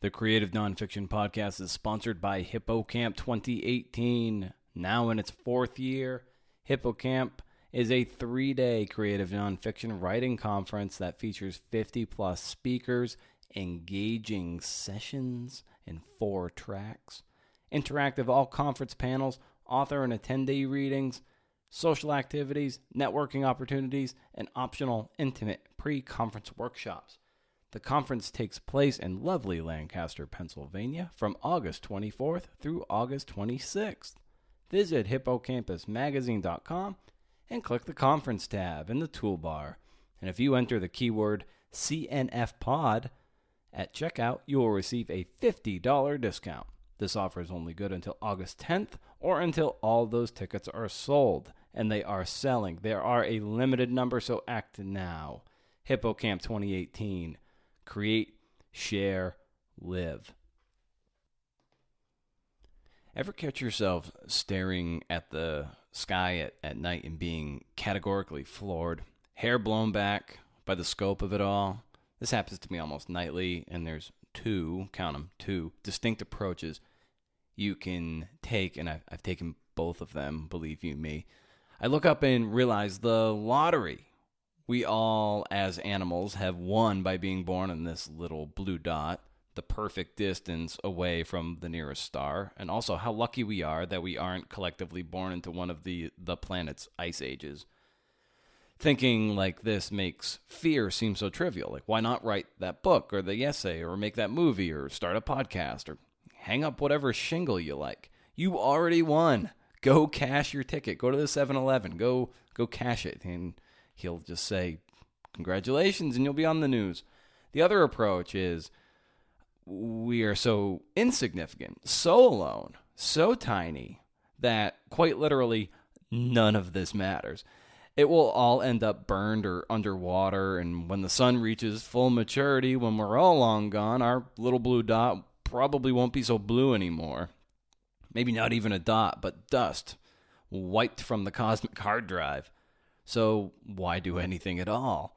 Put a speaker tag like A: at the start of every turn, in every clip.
A: The Creative Nonfiction Podcast is sponsored by HippoCamp 2018. Now in its fourth year, HippoCamp is a 3-day creative nonfiction writing conference that features 50-plus speakers, engaging sessions in 4 tracks, interactive all-conference panels, author and attendee readings, social activities, networking opportunities, and optional intimate pre-conference workshops. The conference takes place in lovely Lancaster, Pennsylvania from August 24th through August 26th. Visit hippocampusmagazine.com and click the conference tab in the toolbar. And if you enter the keyword CNFPOD at checkout, you will receive a $50 discount. This offer is only good until August 10th or until all those tickets are sold. And they are selling. There are a limited number, so act now. HippoCamp 2018. Create, share, live. Ever catch yourself staring at the sky at night and being categorically floored, hair blown back by the scope of it all? This happens to me almost nightly, and there's two distinct approaches you can take, and I've taken both of them, believe you me. I look up and realize the lottery we all, as animals, have won by being born in this little blue dot, the perfect distance away from the nearest star, and also how lucky we are that we aren't collectively born into one of the planet's ice ages. Thinking like this makes fear seem so trivial. Like, why not write that book or the essay or make that movie or start a podcast or hang up whatever shingle you like? You already won. Go cash your ticket. Go to the 7-Eleven. Go cash it. And he'll just say, congratulations, and you'll be on the news. The other approach is we are so insignificant, so alone, so tiny, that quite literally none of this matters. It will all end up burned or underwater, and when the sun reaches full maturity, when we're all long gone, our little blue dot probably won't be so blue anymore. Maybe not even a dot, but dust, wiped from the cosmic hard drive. So why do anything at all?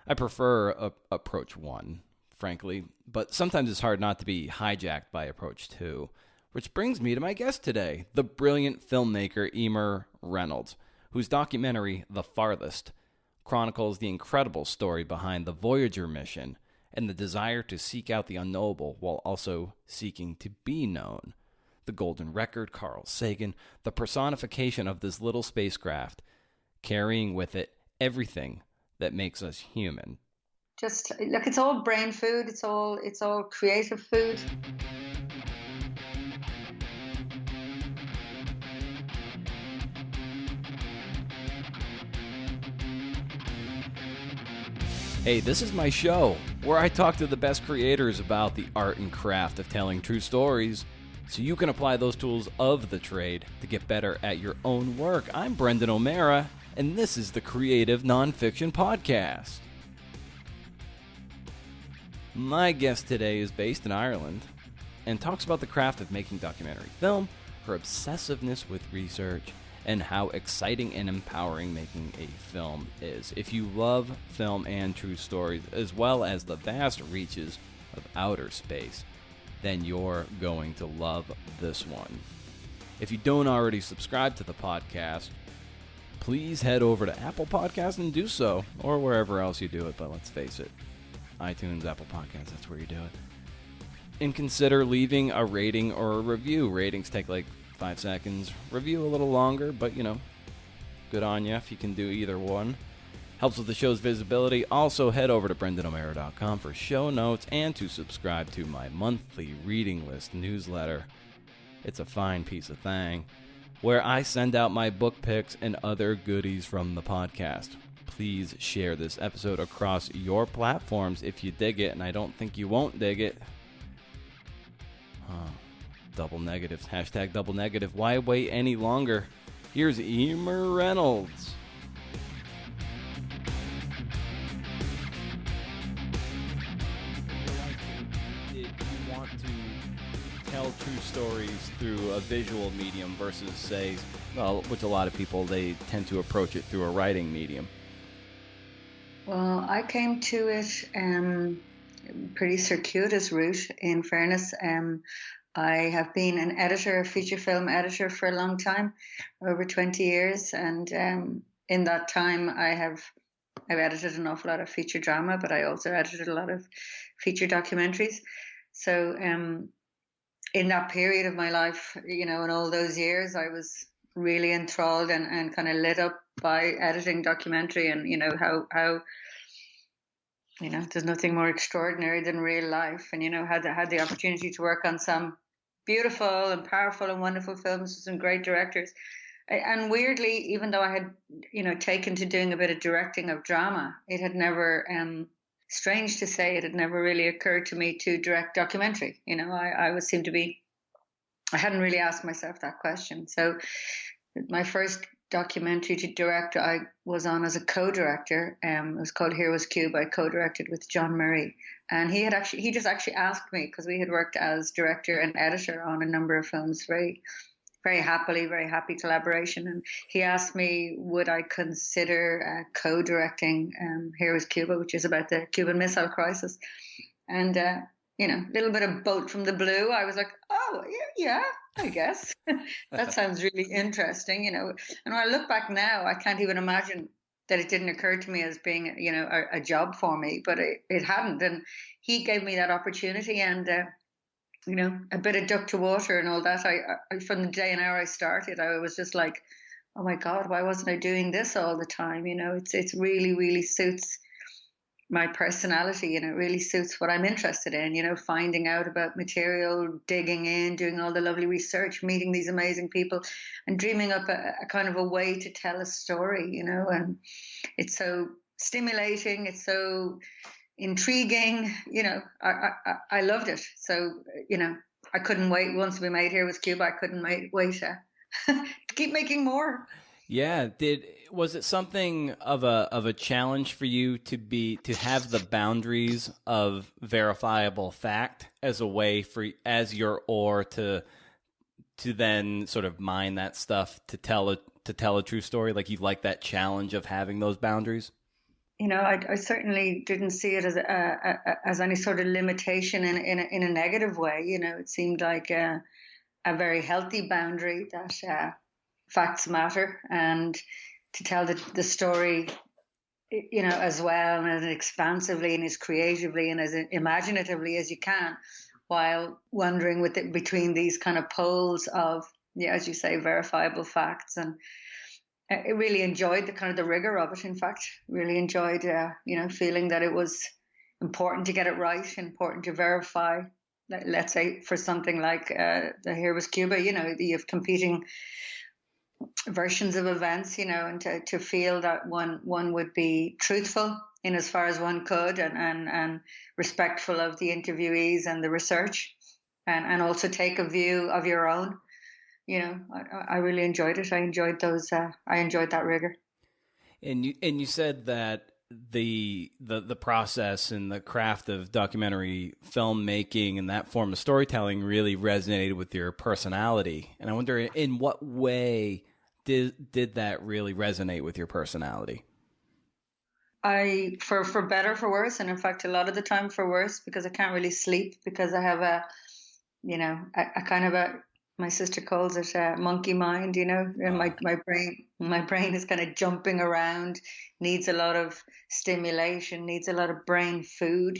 A: I prefer approach 1, frankly, but sometimes it's hard not to be hijacked by approach 2. Which brings me to my guest today, the brilliant filmmaker Emer Reynolds, whose documentary, The Farthest, chronicles the incredible story behind the Voyager mission and the desire to seek out the unknowable while also seeking to be known. The Golden Record, Carl Sagan, the personification of this little spacecraft, carrying with it everything that makes us human.
B: Just look, it's all brain food. It's all creative food.
A: Hey, this is my show where I talk to the best creators about the art and craft of telling true stories, so you can apply those tools of the trade to get better at your own work. I'm Brendan O'Mara, and this is the Creative Nonfiction Podcast. My guest today is based in Ireland and talks about the craft of making documentary film, her obsessiveness with research, and how exciting and empowering making a film is. If you love film and true stories, as well as the vast reaches of outer space, then you're going to love this one. If you don't already subscribe to the podcast, please head over to Apple Podcasts and do so, or wherever else you do it, but let's face it, iTunes, Apple Podcasts, that's where you do it. And consider leaving a rating or a review. Ratings take like 5 seconds. Review a little longer, but good on you if you can do either one. Helps with the show's visibility. Also, head over to BrendanO'Mara.com for show notes and to subscribe to my monthly reading list newsletter. It's a fine piece of thing, where I send out my book picks and other goodies from the podcast. Please share this episode across your platforms if you dig it, and I don't think you won't dig it. Double negatives. Hashtag double negative. Why wait any longer? Here's Emer Reynolds. Did you want to tell true stories through a visual medium versus, say, well, which a lot of people, they tend to approach it through a writing medium?
B: Well, I came to it pretty circuitous route, in fairness. I have been an editor, a feature film editor for a long time, over 20 years. And in that time, I've edited an awful lot of feature drama, but I also edited a lot of feature documentaries. So in that period of my life, in all those years, I was really enthralled and kind of lit up by editing documentary, and how there's nothing more extraordinary than real life. And had the opportunity to work on some beautiful and powerful and wonderful films with some great directors. And weirdly, even though I had taken to doing a bit of directing of drama, it had never strange to say, it had never really occurred to me to direct documentary. I hadn't really asked myself that question. So my first documentary to direct, I was on as a co-director. It was called Here Was Cuba. I co-directed with John Murray, and he just actually asked me, because we had worked as director and editor on a number of films, very, very happily, very happy collaboration. And he asked me, would I consider co-directing Here Was Cuba, which is about the Cuban Missile Crisis. And a little bit of bolt from the blue. I was like, oh, yeah, I guess. That sounds really interesting, And when I look back now, I can't even imagine that it didn't occur to me as being, a job for me, but it hadn't. And he gave me that opportunity, and, a bit of duck to water and all that. I from the day and hour I started, I was just like, oh my God, why wasn't I doing this all the time? It's really, really suits my personality, and it really suits what I'm interested in, finding out about material, digging in, doing all the lovely research, meeting these amazing people, and dreaming up a kind of a way to tell a story, and it's so stimulating, it's so intriguing, I loved it. So, I couldn't wait. Once we made Here Was Cuba, I couldn't wait to keep making more.
A: Yeah, was it something of a challenge for you to have the boundaries of verifiable fact as a way as your oar to then sort of mine that stuff to tell a true story? Like, you like that challenge of having those boundaries?
B: I certainly didn't see it as any sort of limitation in a negative way. It seemed like a very healthy boundary that facts matter, and to tell the story, as well and as expansively and as creatively and as imaginatively as you can, while wandering between these kind of poles of, as you say, verifiable facts. And I really enjoyed the rigor of it. In fact, really enjoyed, feeling that it was important to get it right, important to verify. Let's say for something like the Here Was Cuba, you have competing versions of events, and to feel that one would be truthful in as far as one could, and respectful of the interviewees and the research, and also take a view of your own. I really enjoyed it. I enjoyed that rigor.
A: And you said that the process and the craft of documentary filmmaking and that form of storytelling really resonated with your personality. And I wonder, in what way did that really resonate with your personality?
B: For better, for worse, and in fact, a lot of the time for worse, because I can't really sleep, because I have a kind of my sister calls it monkey mind, and my brain is kind of jumping around, needs a lot of stimulation, needs a lot of brain food,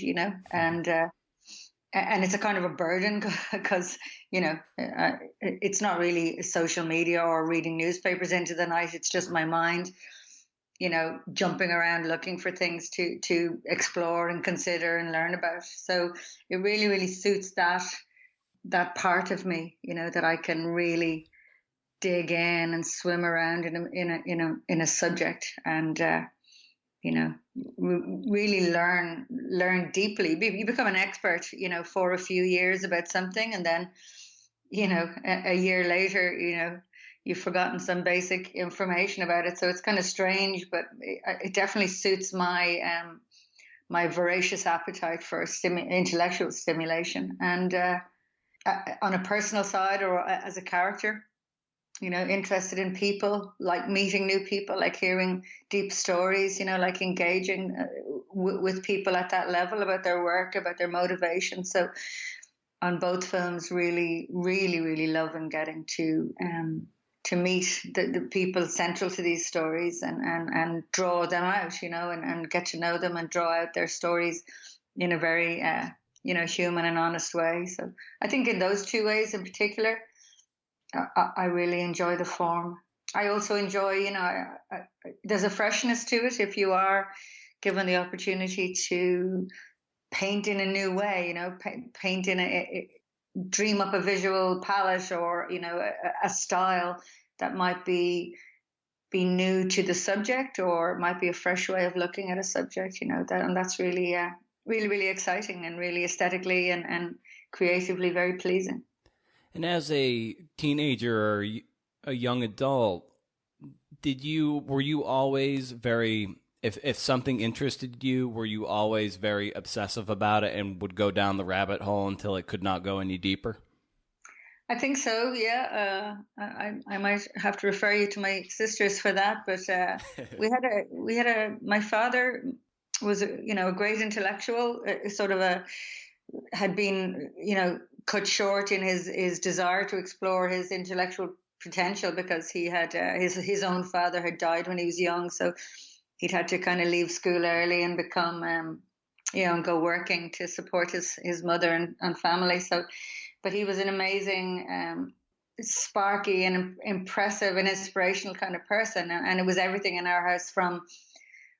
B: and it's a kind of a burden, because it's not really social media or reading newspapers into the night. It's just my mind, jumping around looking for things to explore and consider and learn about. So it really, really suits that part of me, that I can really dig in and swim around in a subject, and really learn deeply. You become an expert, for a few years about something, and then, a year later, you've forgotten some basic information about it. So it's kind of strange, but it definitely suits my my voracious appetite for intellectual stimulation. And on a personal side, or as a character, interested in people, like meeting new people, like hearing deep stories, like engaging with people at that level about their work, about their motivation. So on both films, really, really, really loving getting to meet the people central to these stories and draw them out, and get to know them and draw out their stories in a very, human and honest way. So I think in those two ways in particular, I really enjoy the form. I also enjoy, there's a freshness to it if you are given the opportunity to paint in a new way, paint in dream up a visual palette or, a style that might be new to the subject or might be a fresh way of looking at a subject, and that's really, really, really exciting and really aesthetically and creatively very pleasing.
A: And as a teenager or a young adult, were you always very, if something interested you, were you always very obsessive about it and would go down the rabbit hole until it could not go any deeper?
B: I think so. Yeah, I might have to refer you to my sisters for that. But my father was a great intellectual, sort of had been cut short in his desire to explore his intellectual potential because he had his own father had died when he was young, so he'd had to kind of leave school early and become and go working to support his mother and family. So, but he was an amazing, sparky and impressive and inspirational kind of person, and it was everything in our house from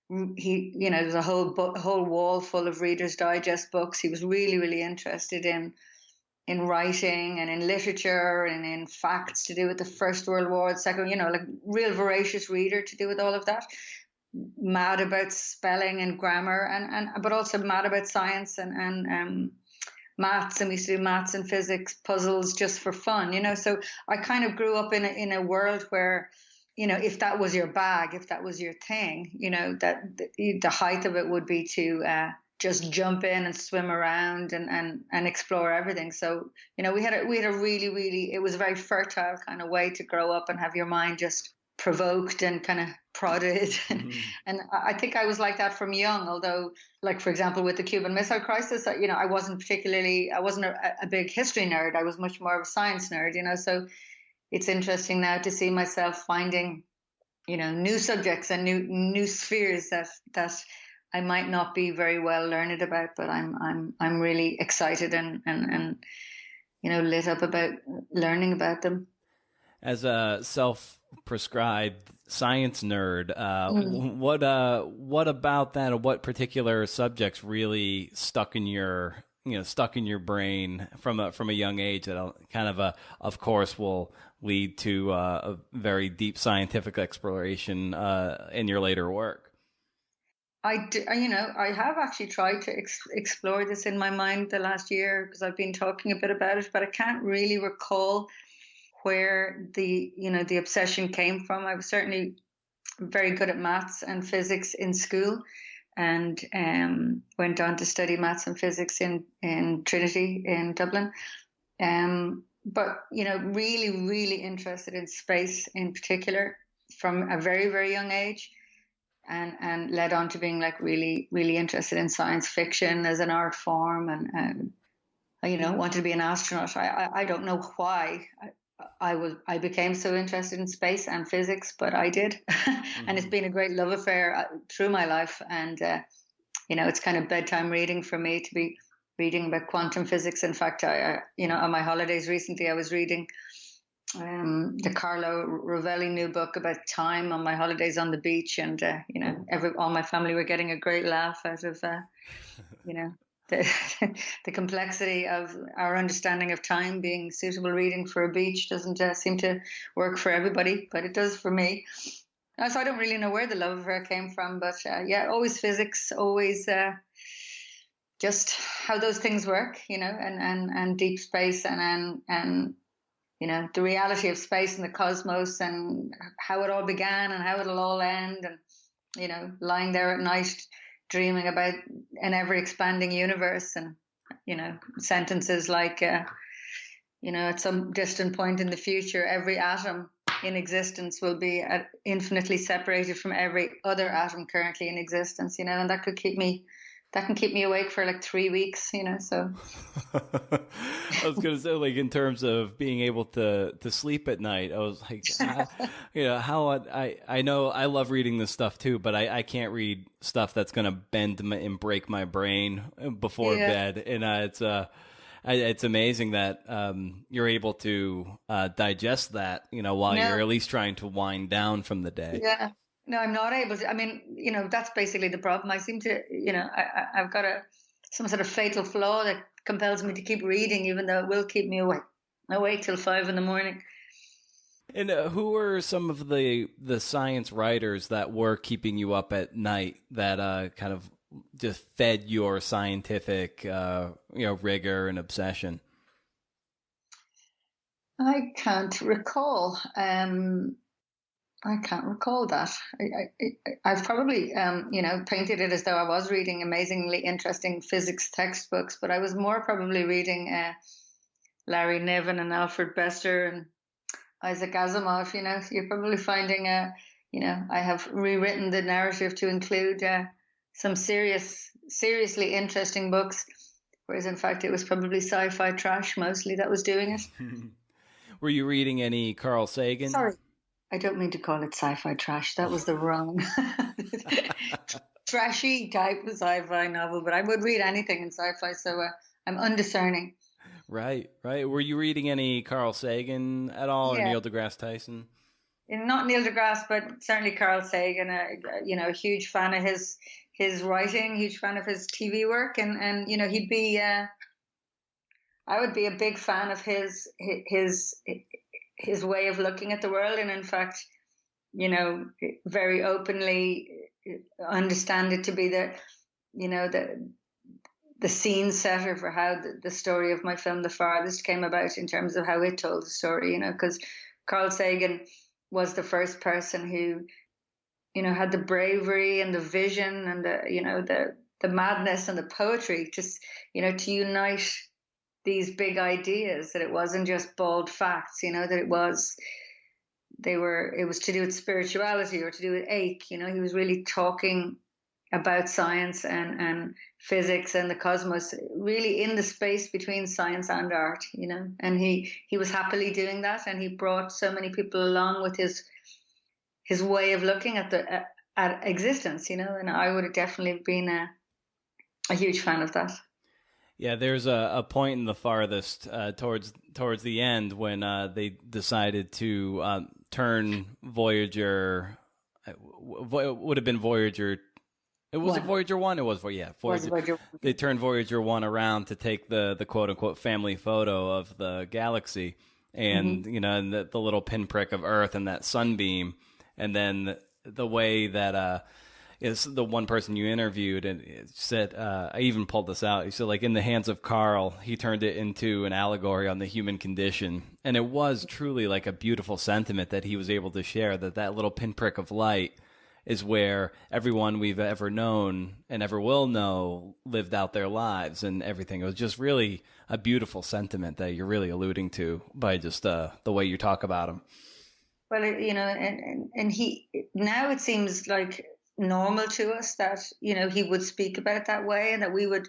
B: there's a whole wall full of Reader's Digest books. He was really, really interested in writing and in literature and in facts to do with the First World War, the Second, like real voracious reader to do with all of that. Mad about spelling and grammar and but also mad about science and maths, and we used to do maths and physics puzzles just for fun, So I kind of grew up in a world where, if that was your bag, if that was your thing, that the height of it would be to just jump in and swim around and explore everything. So, we had a really, really, it was a very fertile kind of way to grow up and have your mind just provoked and kind of prodded. Mm-hmm. And I think I was like that from young, although, like, for example, with the Cuban Missile Crisis, I wasn't a big history nerd. I was much more of a science nerd, so it's interesting now to see myself finding, new subjects and new spheres that I might not be very well learned about, but I'm really excited and lit up about learning about them.
A: As a self-prescribed science nerd, what about that, or what particular subjects really stuck in your brain from a young age that kind of course, will lead to a very deep scientific exploration in your later work?
B: I have actually tried to explore this in my mind the last year because I've been talking a bit about it, but I can't really recall where the obsession came from. I was certainly very good at maths and physics in school, and went on to study maths and physics in Trinity in Dublin. But really, really interested in space in particular from a very, very young age, and led on to being like really, really interested in science fiction as an art form, and wanted to be an astronaut. I don't know why I became so interested in space and physics, but I did. Mm-hmm. And it's been a great love affair through my life. And, it's kind of bedtime reading for me to be reading about quantum physics. In fact, on my holidays recently, I was reading the Carlo Rovelli new book about time on my holidays on the beach. And, all my family were getting a great laugh out of, the complexity of our understanding of time being suitable reading for a beach doesn't seem to work for everybody, but it does for me. So I don't really know where the love affair came from, but always physics, always just how those things work, and deep space and the reality of space and the cosmos and how it all began and how it'll all end, and lying there at night dreaming about an ever-expanding universe, and sentences like at some distant point in the future every atom in existence will be infinitely separated from every other atom currently in existence, and that can keep me awake for like 3 weeks, so.
A: I was gonna say, like, in terms of being able to sleep at night, I was like, how I know I love reading this stuff too, but I can't read stuff that's gonna bend and break my brain before
B: Yeah.
A: bed, and it's amazing that you're able to digest that, while you're
B: No,
A: at least trying to wind down from the day.
B: yeah. No, I'm not able to. I mean, that's basically the problem. I seem to, I've got some sort of fatal flaw that compels me to keep reading, even though it will keep me awake till 5 in the morning.
A: And who were some of the science writers that were keeping you up at night that kind of just fed your scientific rigor and obsession?
B: I can't recall. I can't recall that. I've probably, painted it as though I was reading amazingly interesting physics textbooks, but I was more probably reading Larry Niven and Alfred Bester and Isaac Asimov. You're probably finding, I have rewritten the narrative to include some seriously interesting books, whereas in fact it was probably sci-fi trash mostly that was doing it.
A: Were you reading any Carl Sagan?
B: Sorry. I don't mean to call it sci-fi trash. That was the wrong trashy type of sci-fi novel. But I would read anything in sci-fi, so I'm undiscerning.
A: Right, right. Were you reading any Carl Sagan at all, or
B: Yeah,
A: Neil deGrasse Tyson?
B: and not Neil deGrasse, but certainly Carl Sagan. A huge fan of his writing, huge fan of his TV work, and he'd be. I would be a big fan of his way of looking at the world, and in fact, very openly understand it to be the scene setter for how the story of my film The Farthest came about in terms of how it told the story, because Carl Sagan was the first person who, had the bravery and the vision and the madness and the poetry to unite these big ideas, that it wasn't just bald facts, that it was to do with spirituality or to do with ache. He was really talking about science and physics and the cosmos, really in the space between science and art, and he was happily doing that, and he brought so many people along with his way of looking at existence, and I would have definitely been a huge fan of that.
A: Yeah, there's a point in The Farthest towards the end when they decided to turn Voyager. It would have been Voyager. It was it Voyager 1? It was Voyager. They turned Voyager 1 around to take the quote unquote family photo of the galaxy, and and the little pinprick of Earth and that sunbeam, and then the way that is the one person you interviewed, and it said, I even pulled this out. He said, like, in the hands of Carl, he turned it into an allegory on the human condition. And it was truly like a beautiful sentiment that he was able to share, that little pinprick of light is where everyone we've ever known and ever will know lived out their lives and everything. It was just really a beautiful sentiment that you're really alluding to by just the way you talk about him.
B: Well, and he, now it seems like normal to us that he would speak about it that way, and that we would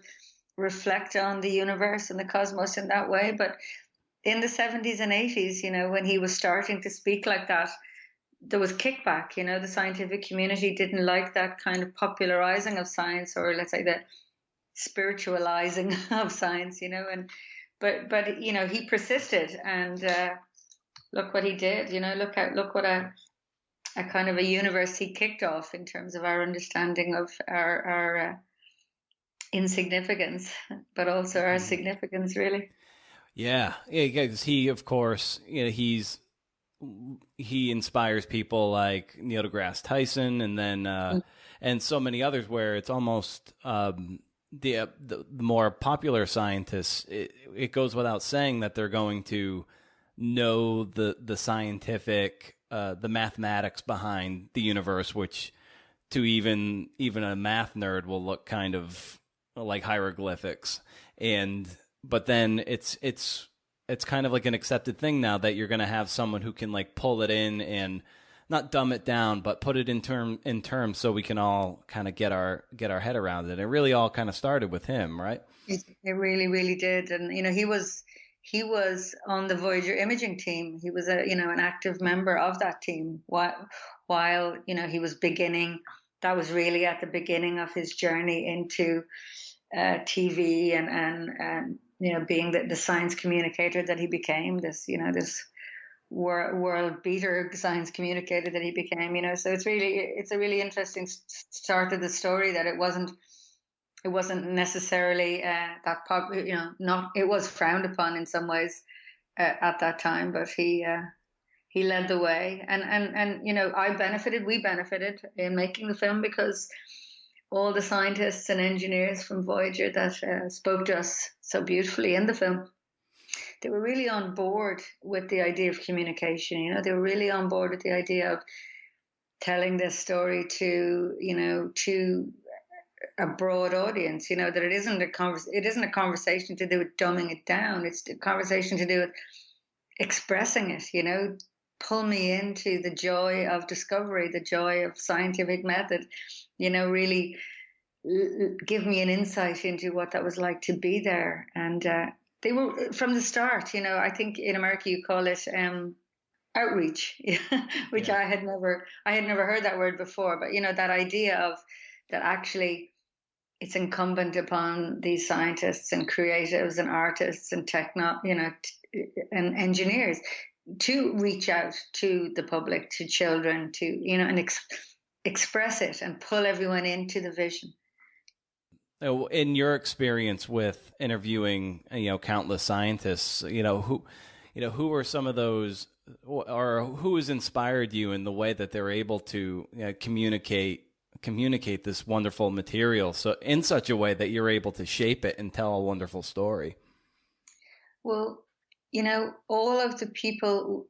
B: reflect on the universe and the cosmos in that way. But in the 70s and 80s, when he was starting to speak like that, there was kickback. The scientific community didn't like that kind of popularizing of science, or let's say the spiritualizing of science, but he persisted, and look what he did. Look what a kind of a universe he kicked off in terms of our understanding of our insignificance, but also our significance, really.
A: Yeah, because he, of course, he inspires people like Neil deGrasse Tyson, and then and so many others, where it's almost the more popular scientists. It goes without saying that they're going to know the scientific, the mathematics behind the universe, which to even a math nerd will look kind of like hieroglyphics. But then it's it's kind of like an accepted thing now that you're going to have someone who can like pull it in and not dumb it down, but put it in terms so we can all kind of get our head around it. It really all kind of started with him, right?
B: It really, really did. And, he was on the Voyager imaging team. He was an active member of that team while he was beginning. That was really at the beginning of his journey into TV and being the science communicator that he became, this world beater science communicator that he became. So it's a really interesting start of the story, that it wasn't necessarily that popular, not, it was frowned upon in some ways at that time, but he led the way, and we benefited in making the film, because all the scientists and engineers from Voyager that spoke to us so beautifully in the film, they were really on board with the idea of communication. They were really on board with the idea of telling this story to a broad audience. That it isn't a conversation to do with dumbing it down. It's a conversation to do with expressing it. Pull me into the joy of discovery, the joy of scientific method. Really give me an insight into what that was like to be there. And they were from the start. I think in America you call it outreach, which
A: Yeah.
B: I had never heard that word before. But that idea of that actually it's incumbent upon these scientists and creatives and artists and and engineers to reach out to the public, to children, to and express it and pull everyone into the vision.
A: In your experience with interviewing, countless scientists, who were some of those, or who has inspired you in the way that they're able to communicate this wonderful material so in such a way that you're able to shape it and tell a wonderful story?
B: Well, all of the people,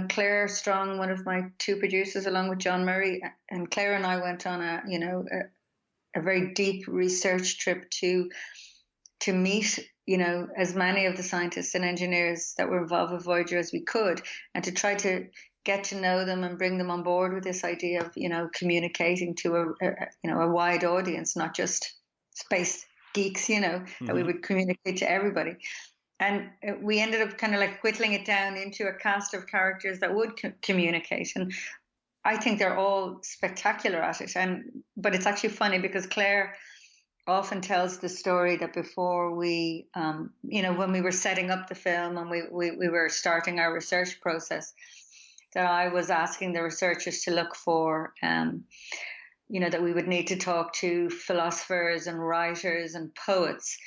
B: Claire Strong, one of my two producers, along with John Murray, and Claire and I went on a very deep research trip to meet, as many of the scientists and engineers that were involved with Voyager as we could, and to try to get to know them and bring them on board with this idea of, communicating to a wide audience, not just space geeks,
A: Mm-hmm.
B: that we would communicate to everybody. And we ended up kind of like whittling it down into a cast of characters that would communicate. And I think they're all spectacular at it. But it's actually funny, because Claire often tells the story that before we, when we were setting up the film and we were starting our research process, that I was asking the researchers to look for, that we would need to talk to philosophers and writers and poets,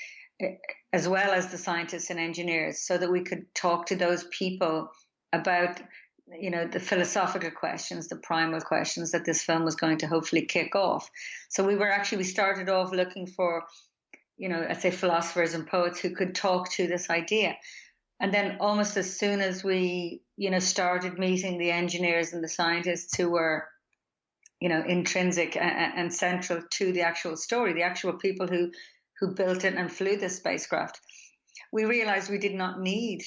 B: as well as the scientists and engineers, so that we could talk to those people about the philosophical questions, the primal questions that this film was going to hopefully kick off. So we started off looking for, I'd say philosophers and poets who could talk to this idea. And then almost as soon as we, started meeting the engineers and the scientists who were, intrinsic and central to the actual story, the actual people who built it and flew this spacecraft, we realized we did not need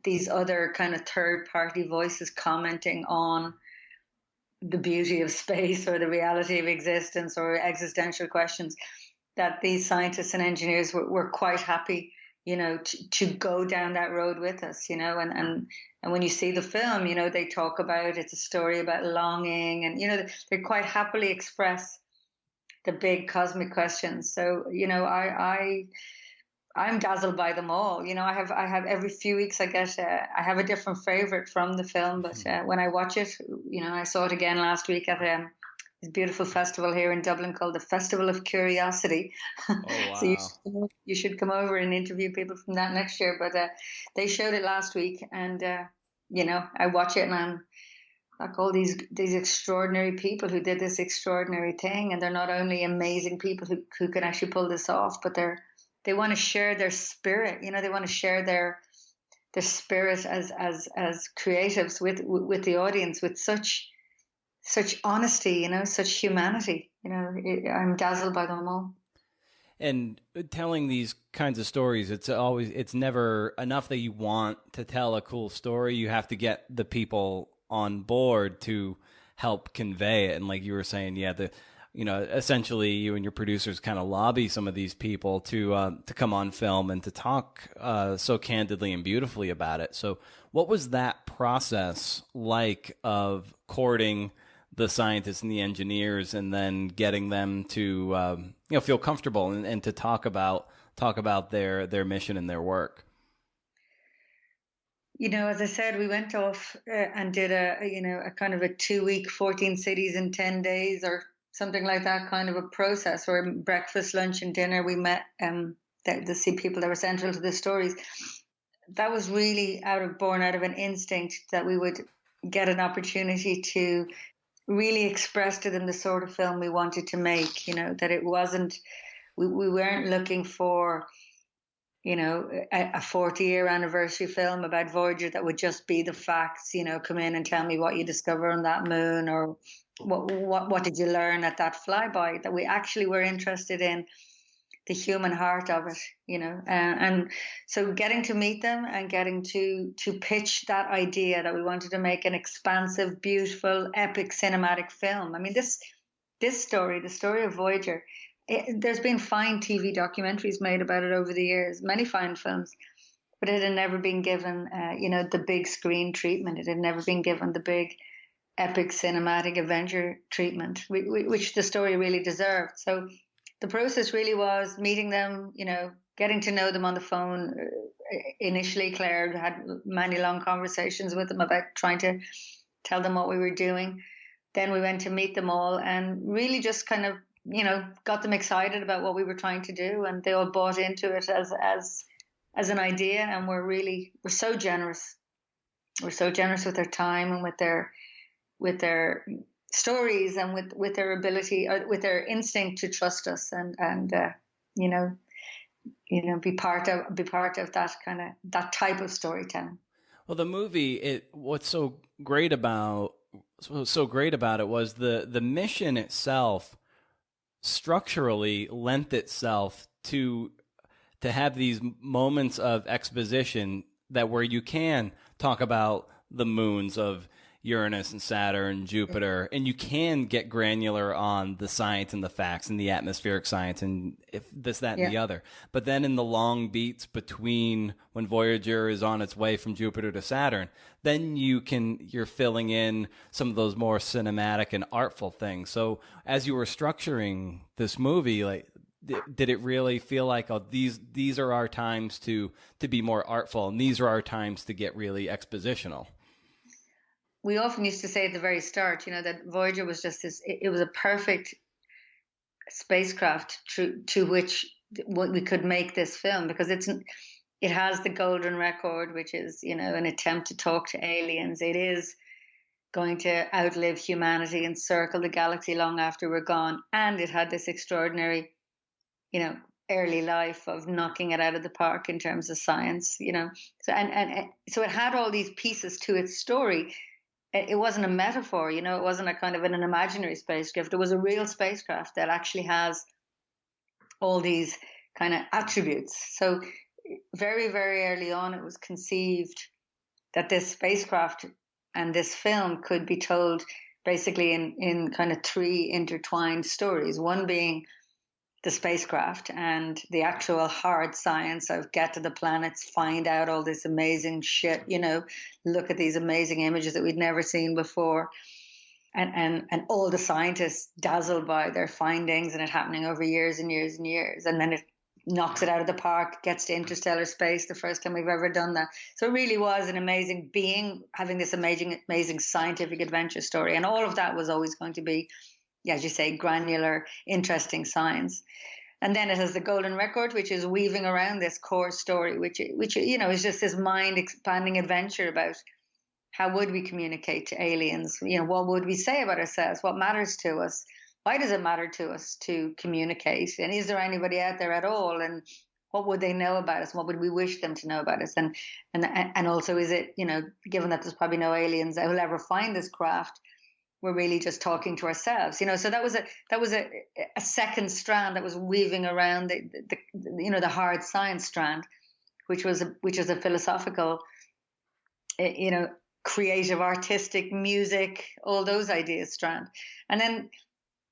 B: these other kind of third-party voices commenting on the beauty of space or the reality of existence or existential questions, that these scientists and engineers were quite happy, to go down that road with us, and when you see the film, they talk about, it's a story about longing, and, they quite happily express the big cosmic questions. So, I'm dazzled by them all. I have every few weeks I have a different favorite from the film, but when I watch it, I saw it again last week at this beautiful festival here in Dublin called the Festival of Curiosity.
A: Oh, wow.
B: So you should come over and interview people from that next year. But they showed it last week, and I watch it and I'm like, all these extraordinary people who did this extraordinary thing, and they're not only amazing people who can actually pull this off, but they want to share their spirit. They want to share their spirit as creatives with the audience, with such honesty, such humanity. I'm dazzled by them all.
A: And telling these kinds of stories, it's never enough that you want to tell a cool story. You have to get the people on board to help convey it. And like you were saying, yeah, essentially you and your producers kind of lobby some of these people to come on film and to talk so candidly and beautifully about it. So what was that process like of courting the scientists and the engineers, and then getting them to feel comfortable and to talk about their mission and their work?
B: As I said, we went off and did a kind of a 2 week, 14 cities in 10 days or something like that kind of a process, where breakfast, lunch, and dinner we met the sea people that were central to the stories. That was really born out of an instinct that we would get an opportunity to really express to them the sort of film we wanted to make. That it wasn't, we weren't looking for, a 40-year anniversary film about Voyager that would just be the facts, come in and tell me what you discover on that moon, or what did you learn at that flyby. That we actually were interested in the human heart of it, and so getting to meet them and getting to pitch that idea that we wanted to make an expansive, beautiful, epic cinematic film. I mean, this story, the story of Voyager, there's been fine TV documentaries made about it over the years, many fine films, but it had never been given, the big screen treatment. It had never been given the big, epic cinematic adventure treatment, which the story really deserved. So the process really was meeting them, getting to know them on the phone. Initially, Claire had many long conversations with them about trying to tell them what we were doing. Then we went to meet them all and really just kind of, got them excited about what we were trying to do, and they all bought into it as an idea. And we're so generous. We're so generous with their time and with their stories, and with their ability, with their instinct to trust us, and be part of that type of storytelling.
A: Well, the movie, what's so great about it was the mission itself structurally lent itself to have these moments of exposition that where you can talk about the moons of Uranus and Saturn, Jupiter, and you can get granular on the science and the facts and the atmospheric science and if this, that, and the other. But then in the long beats between when Voyager is on its way from Jupiter to Saturn, then you're filling in some of those more cinematic and artful things. So as you were structuring this movie, like, did it really feel like, oh, these are our times to be more artful, and these are our times to get really expositional?
B: We often used to say at the very start, that Voyager was just this, it was a perfect spacecraft to which we could make this film, because it has the golden record, which is, an attempt to talk to aliens. It is going to outlive humanity and circle the galaxy long after we're gone. And it had this extraordinary, early life of knocking it out of the park in terms of science, So, so it had all these pieces to its story. It wasn't a metaphor, it wasn't a kind of an imaginary spacecraft. It was a real spacecraft that actually has all these kind of attributes. So very, very early on, it was conceived that this spacecraft and this film could be told basically in kind of three intertwined stories. One being the spacecraft and the actual hard science of get to the planets, find out all this amazing shit, look at these amazing images that we'd never seen before. And all the scientists dazzled by their findings and it happening over years and years and years. And then it knocks it out of the park, gets to interstellar space, the first time we've ever done that. So it really was an amazing being, having this amazing scientific adventure story. And all of that was always going to be, as you say, granular, interesting science. And then it has the golden record, which is weaving around this core story, which is just this mind-expanding adventure about how would we communicate to aliens? What would we say about ourselves? What matters to us? Why does it matter to us to communicate? And is there anybody out there at all? And what would they know about us? What would we wish them to know about us? And also, is it, given that there's probably no aliens that will ever find this craft, we're really just talking to ourselves, so that was a second strand that was weaving around the hard science strand, which was a philosophical, you know, creative, artistic, music, all those ideas strand. And then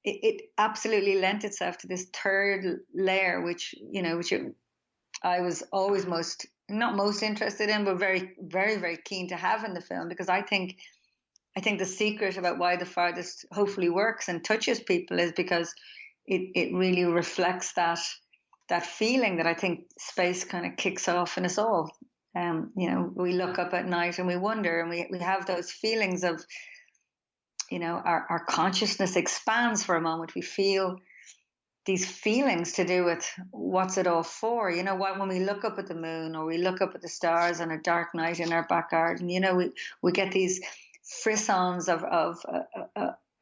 B: it absolutely lent itself to this third layer, which I was always not most interested in, but very, very, very keen to have in the film, because I think the secret about why The Farthest hopefully works and touches people is because it really reflects that feeling that I think space kind of kicks off in us all. We look up at night and we wonder, and we have those feelings of, our consciousness expands for a moment. We feel these feelings to do with what's it all for. When we look up at the moon or we look up at the stars on a dark night in our back garden, we get these frissons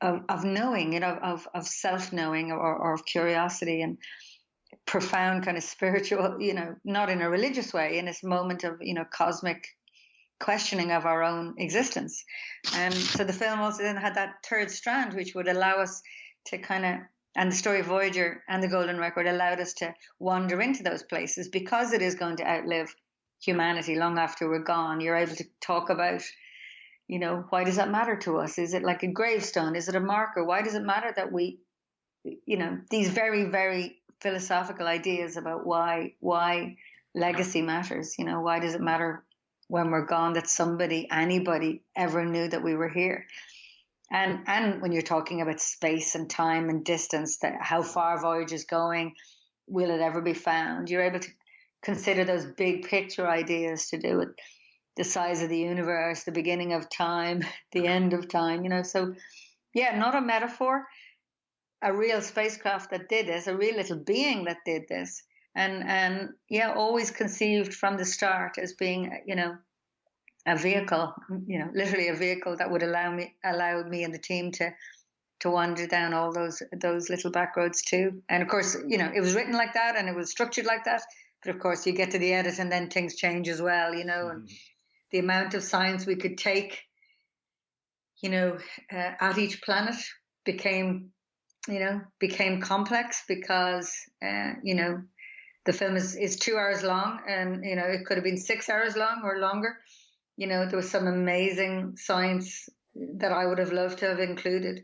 B: of knowing, of self-knowing or of curiosity and profound kind of spiritual, not in a religious way, in this moment of, cosmic questioning of our own existence. And so the film also then had that third strand, which would allow us to and the story of Voyager and the Golden Record allowed us to wander into those places, because it is going to outlive humanity long after we're gone. You're able to talk about, why does that matter to us? Is it like a gravestone? Is it a marker? Why does it matter that we, these very, very philosophical ideas about why legacy matters? Why does it matter when we're gone that anybody ever knew that we were here? And when you're talking about space and time and distance, that how far Voyager's going, will it ever be found? You're able to consider those big picture ideas to do with the size of the universe, the beginning of time, the end of time, So, yeah, not a metaphor, a real spacecraft that did this, a real little being that did this. And yeah, always conceived from the start as being, a vehicle, literally a vehicle that would allow me and the team to wander down all those little back roads too. And of course, it was written like that and it was structured like that. But of course, you get to the edit and then things change as well, and the amount of science we could take, at each planet became complex, because, the film is 2 hours long, and, it could have been 6 hours long or longer. There was some amazing science that I would have loved to have included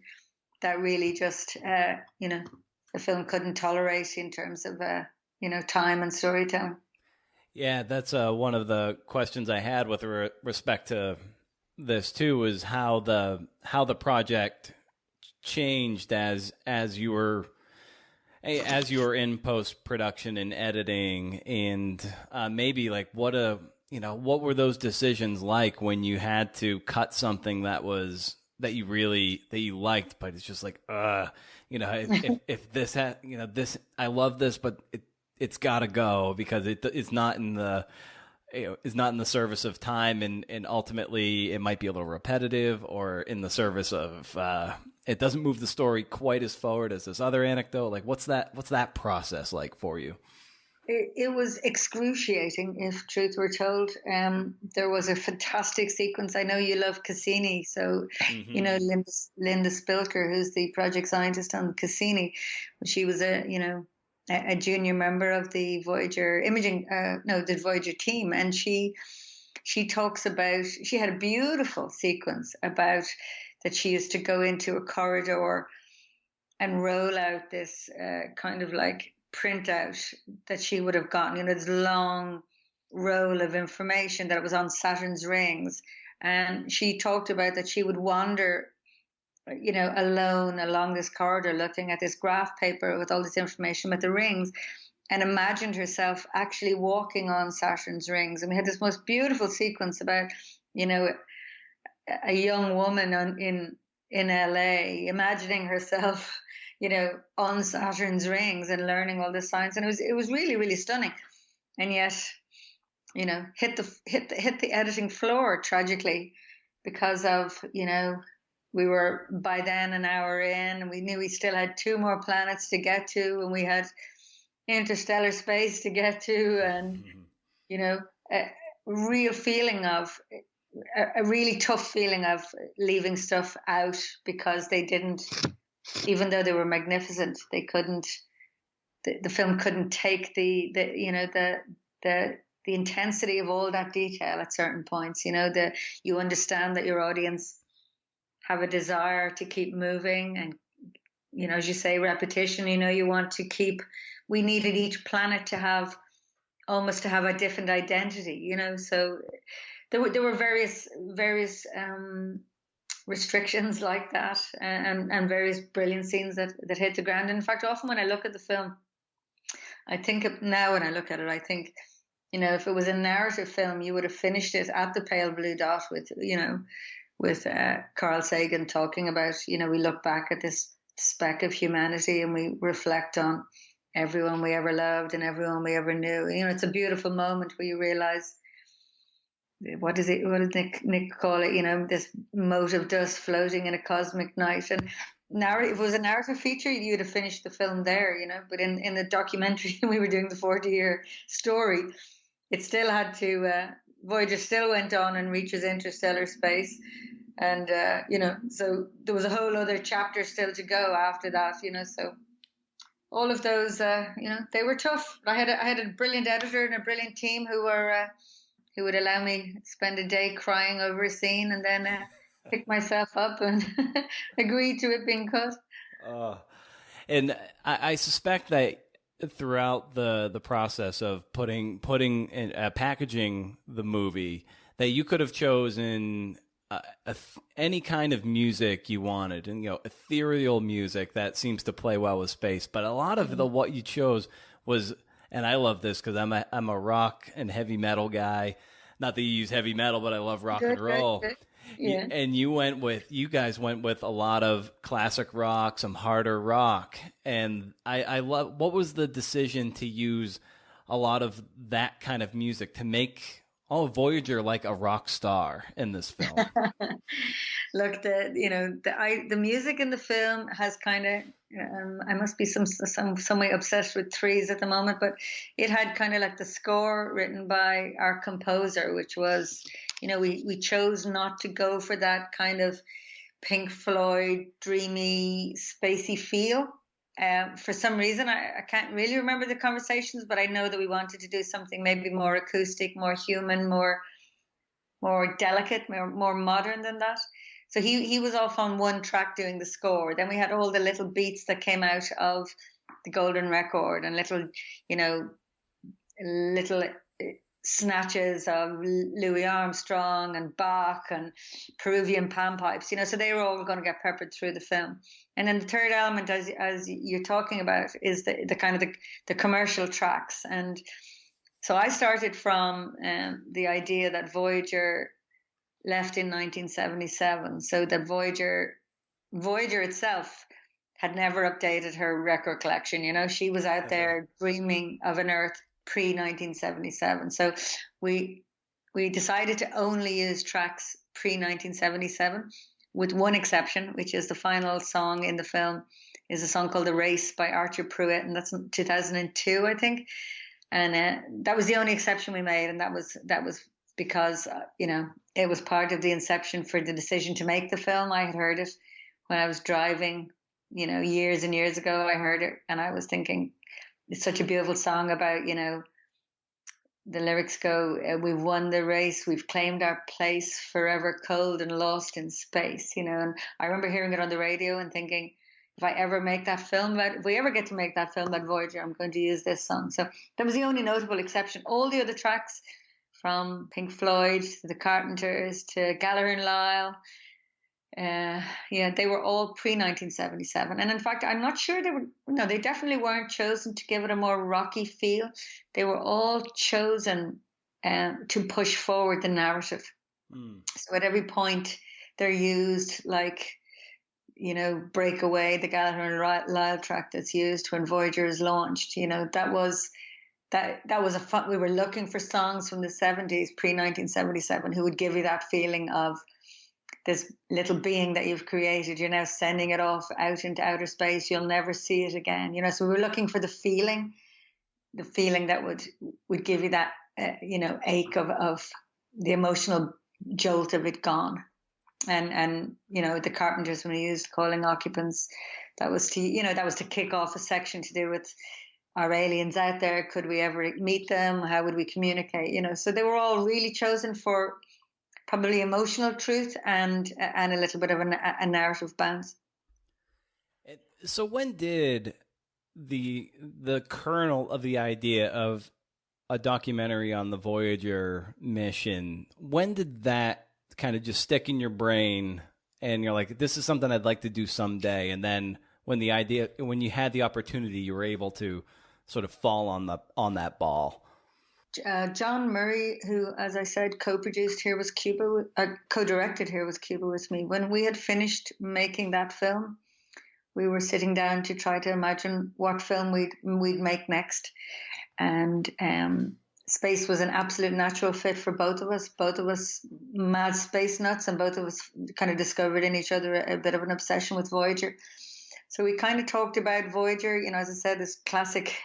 B: that really just, the film couldn't tolerate in terms of, time and storytelling.
A: Yeah, that's one of the questions I had with respect to this too, was how the project changed as you were in post production and editing, and maybe like what were those decisions like when you had to cut something that you liked, but it's just like if this this, I love this, but it's got to go because it's not in the service of time, and ultimately it might be a little repetitive, or in the service of it doesn't move the story quite as forward as this other anecdote. Like what's that process like for you?
B: It was excruciating, if truth were told. There was a fantastic sequence. I know you love Cassini, so Linda Spilker, who's the project scientist on Cassini, she was a junior member of the Voyager the Voyager team, and she talks about, she had a beautiful sequence about that she used to go into a corridor and roll out this kind of like printout that she would have gotten, this long roll of information that was on Saturn's rings. And she talked about that she would wander, alone along this corridor looking at this graph paper with all this information about the rings, and imagined herself actually walking on Saturn's rings. And we had this most beautiful sequence about, a young woman in LA imagining herself, on Saturn's rings and learning all this science. And it was really, really stunning. And yet, hit the editing floor tragically, because of, we were by then an hour in, and we knew we still had 2 more planets to get to, and we had interstellar space to get to, and a real feeling of a really tough feeling of leaving stuff out because they didn't, even though they were magnificent, they couldn't. The film couldn't take the you know the intensity of all that detail at certain points. You understand that your audience have a desire to keep moving, and as you say, repetition. You want to keep. We needed each planet to have almost to have a different identity. So there were various restrictions like that, and various brilliant scenes that hit the ground. In fact, often when I look at the film, I think now when I look at it, I think, if it was a narrative film, you would have finished it at the pale blue dot with Carl Sagan talking about, we look back at this speck of humanity and we reflect on everyone we ever loved and everyone we ever knew. It's a beautiful moment where you realize, what did Nick call it? This mote of dust floating in a cosmic night. And if it was a narrative feature, you'd have finished the film there, But in the documentary, we were doing the 40-year story. It still had to. Voyager still went on and reaches interstellar space, and so there was a whole other chapter still to go after that. So all of those, they were tough. I had a brilliant editor and a brilliant team who would allow me spend a day crying over a scene and then pick myself up and agree to it being cut.
A: And I suspect that throughout the process of putting packaging the movie, that you could have chosen any kind of music you wanted, and ethereal music that seems to play well with space. But a lot of what you chose was, and I love this because I'm a rock and heavy metal guy. Not that you use heavy metal, but I love rock and roll.
B: Good. Yeah.
A: And you guys went with a lot of classic rock, some harder rock. And I love, what was the decision to use a lot of that kind of music to make Voyager like a rock star in this film?
B: Look, the music in the film has kind of, I must be some way obsessed with threes at the moment, but it had kind of like the score written by our composer, which was, we chose not to go for that kind of Pink Floyd, dreamy, spacey feel. For some reason, I can't really remember the conversations, but I know that we wanted to do something maybe more acoustic, more human, more delicate, more modern than that. So he was off on one track doing the score. Then we had all the little beats that came out of the Golden Record and little snatches of Louis Armstrong and Bach and Peruvian panpipes, so they were all going to get peppered through the film. And then the third element, as you're talking about, is the kind of the commercial tracks. And so I started from the idea that Voyager left in 1977, so that Voyager itself had never updated her record collection. She was out there dreaming of an Earth pre-1977. So we decided to only use tracks pre-1977, with one exception, which is the final song in the film is a song called The Race by Archer Pruitt, and that's in 2002, I think. And that was the only exception we made, and that was because it was part of the inception for the decision to make the film. I had heard it when I was driving, years and years ago. I heard it and I was thinking, it's such a beautiful song about, the lyrics go, we've won the race, we've claimed our place, forever cold and lost in space, and I remember hearing it on the radio and thinking, if we ever get to make that film about Voyager, I'm going to use this song. So that was the only notable exception. All the other tracks, from Pink Floyd to the Carpenters to Gallagher and Lyle, they were all pre-1977. And in fact, I'm not sure they definitely weren't chosen to give it a more rocky feel. They were all chosen to push forward the narrative. So at every point they're used, like, Breakaway, the Gallagher and Lyle track that's used when Voyager is launched. That was a fun. We were looking for songs from the 70s, pre-1977, who would give you that feeling of this little being that you've created. You're now sending it off out into outer space. You'll never see it again. So we were looking for the feeling that would give you that, ache of the emotional jolt of it gone. And the carpenters, when he used calling occupants, that was to kick off a section to do with our aliens out there. Could we ever meet them? How would we communicate? So they were all really chosen for probably emotional truth and a little bit of a narrative bounce.
A: So when did the kernel of the idea of a documentary on the Voyager mission, when did that kind of just stick in your brain and you're like, this is something I'd like to do someday? And then when you had the opportunity, you were able to sort of fall on that ball.
B: John Murray, who, as I said, co-produced Here Was Cuba, co-directed Here Was Cuba with me. When we had finished making that film, we were sitting down to try to imagine what film we'd make next, and space was an absolute natural fit for both of us. Both of us mad space nuts, and both of us kind of discovered in each other a bit of an obsession with Voyager. So we kind of talked about Voyager, as I said, this classic,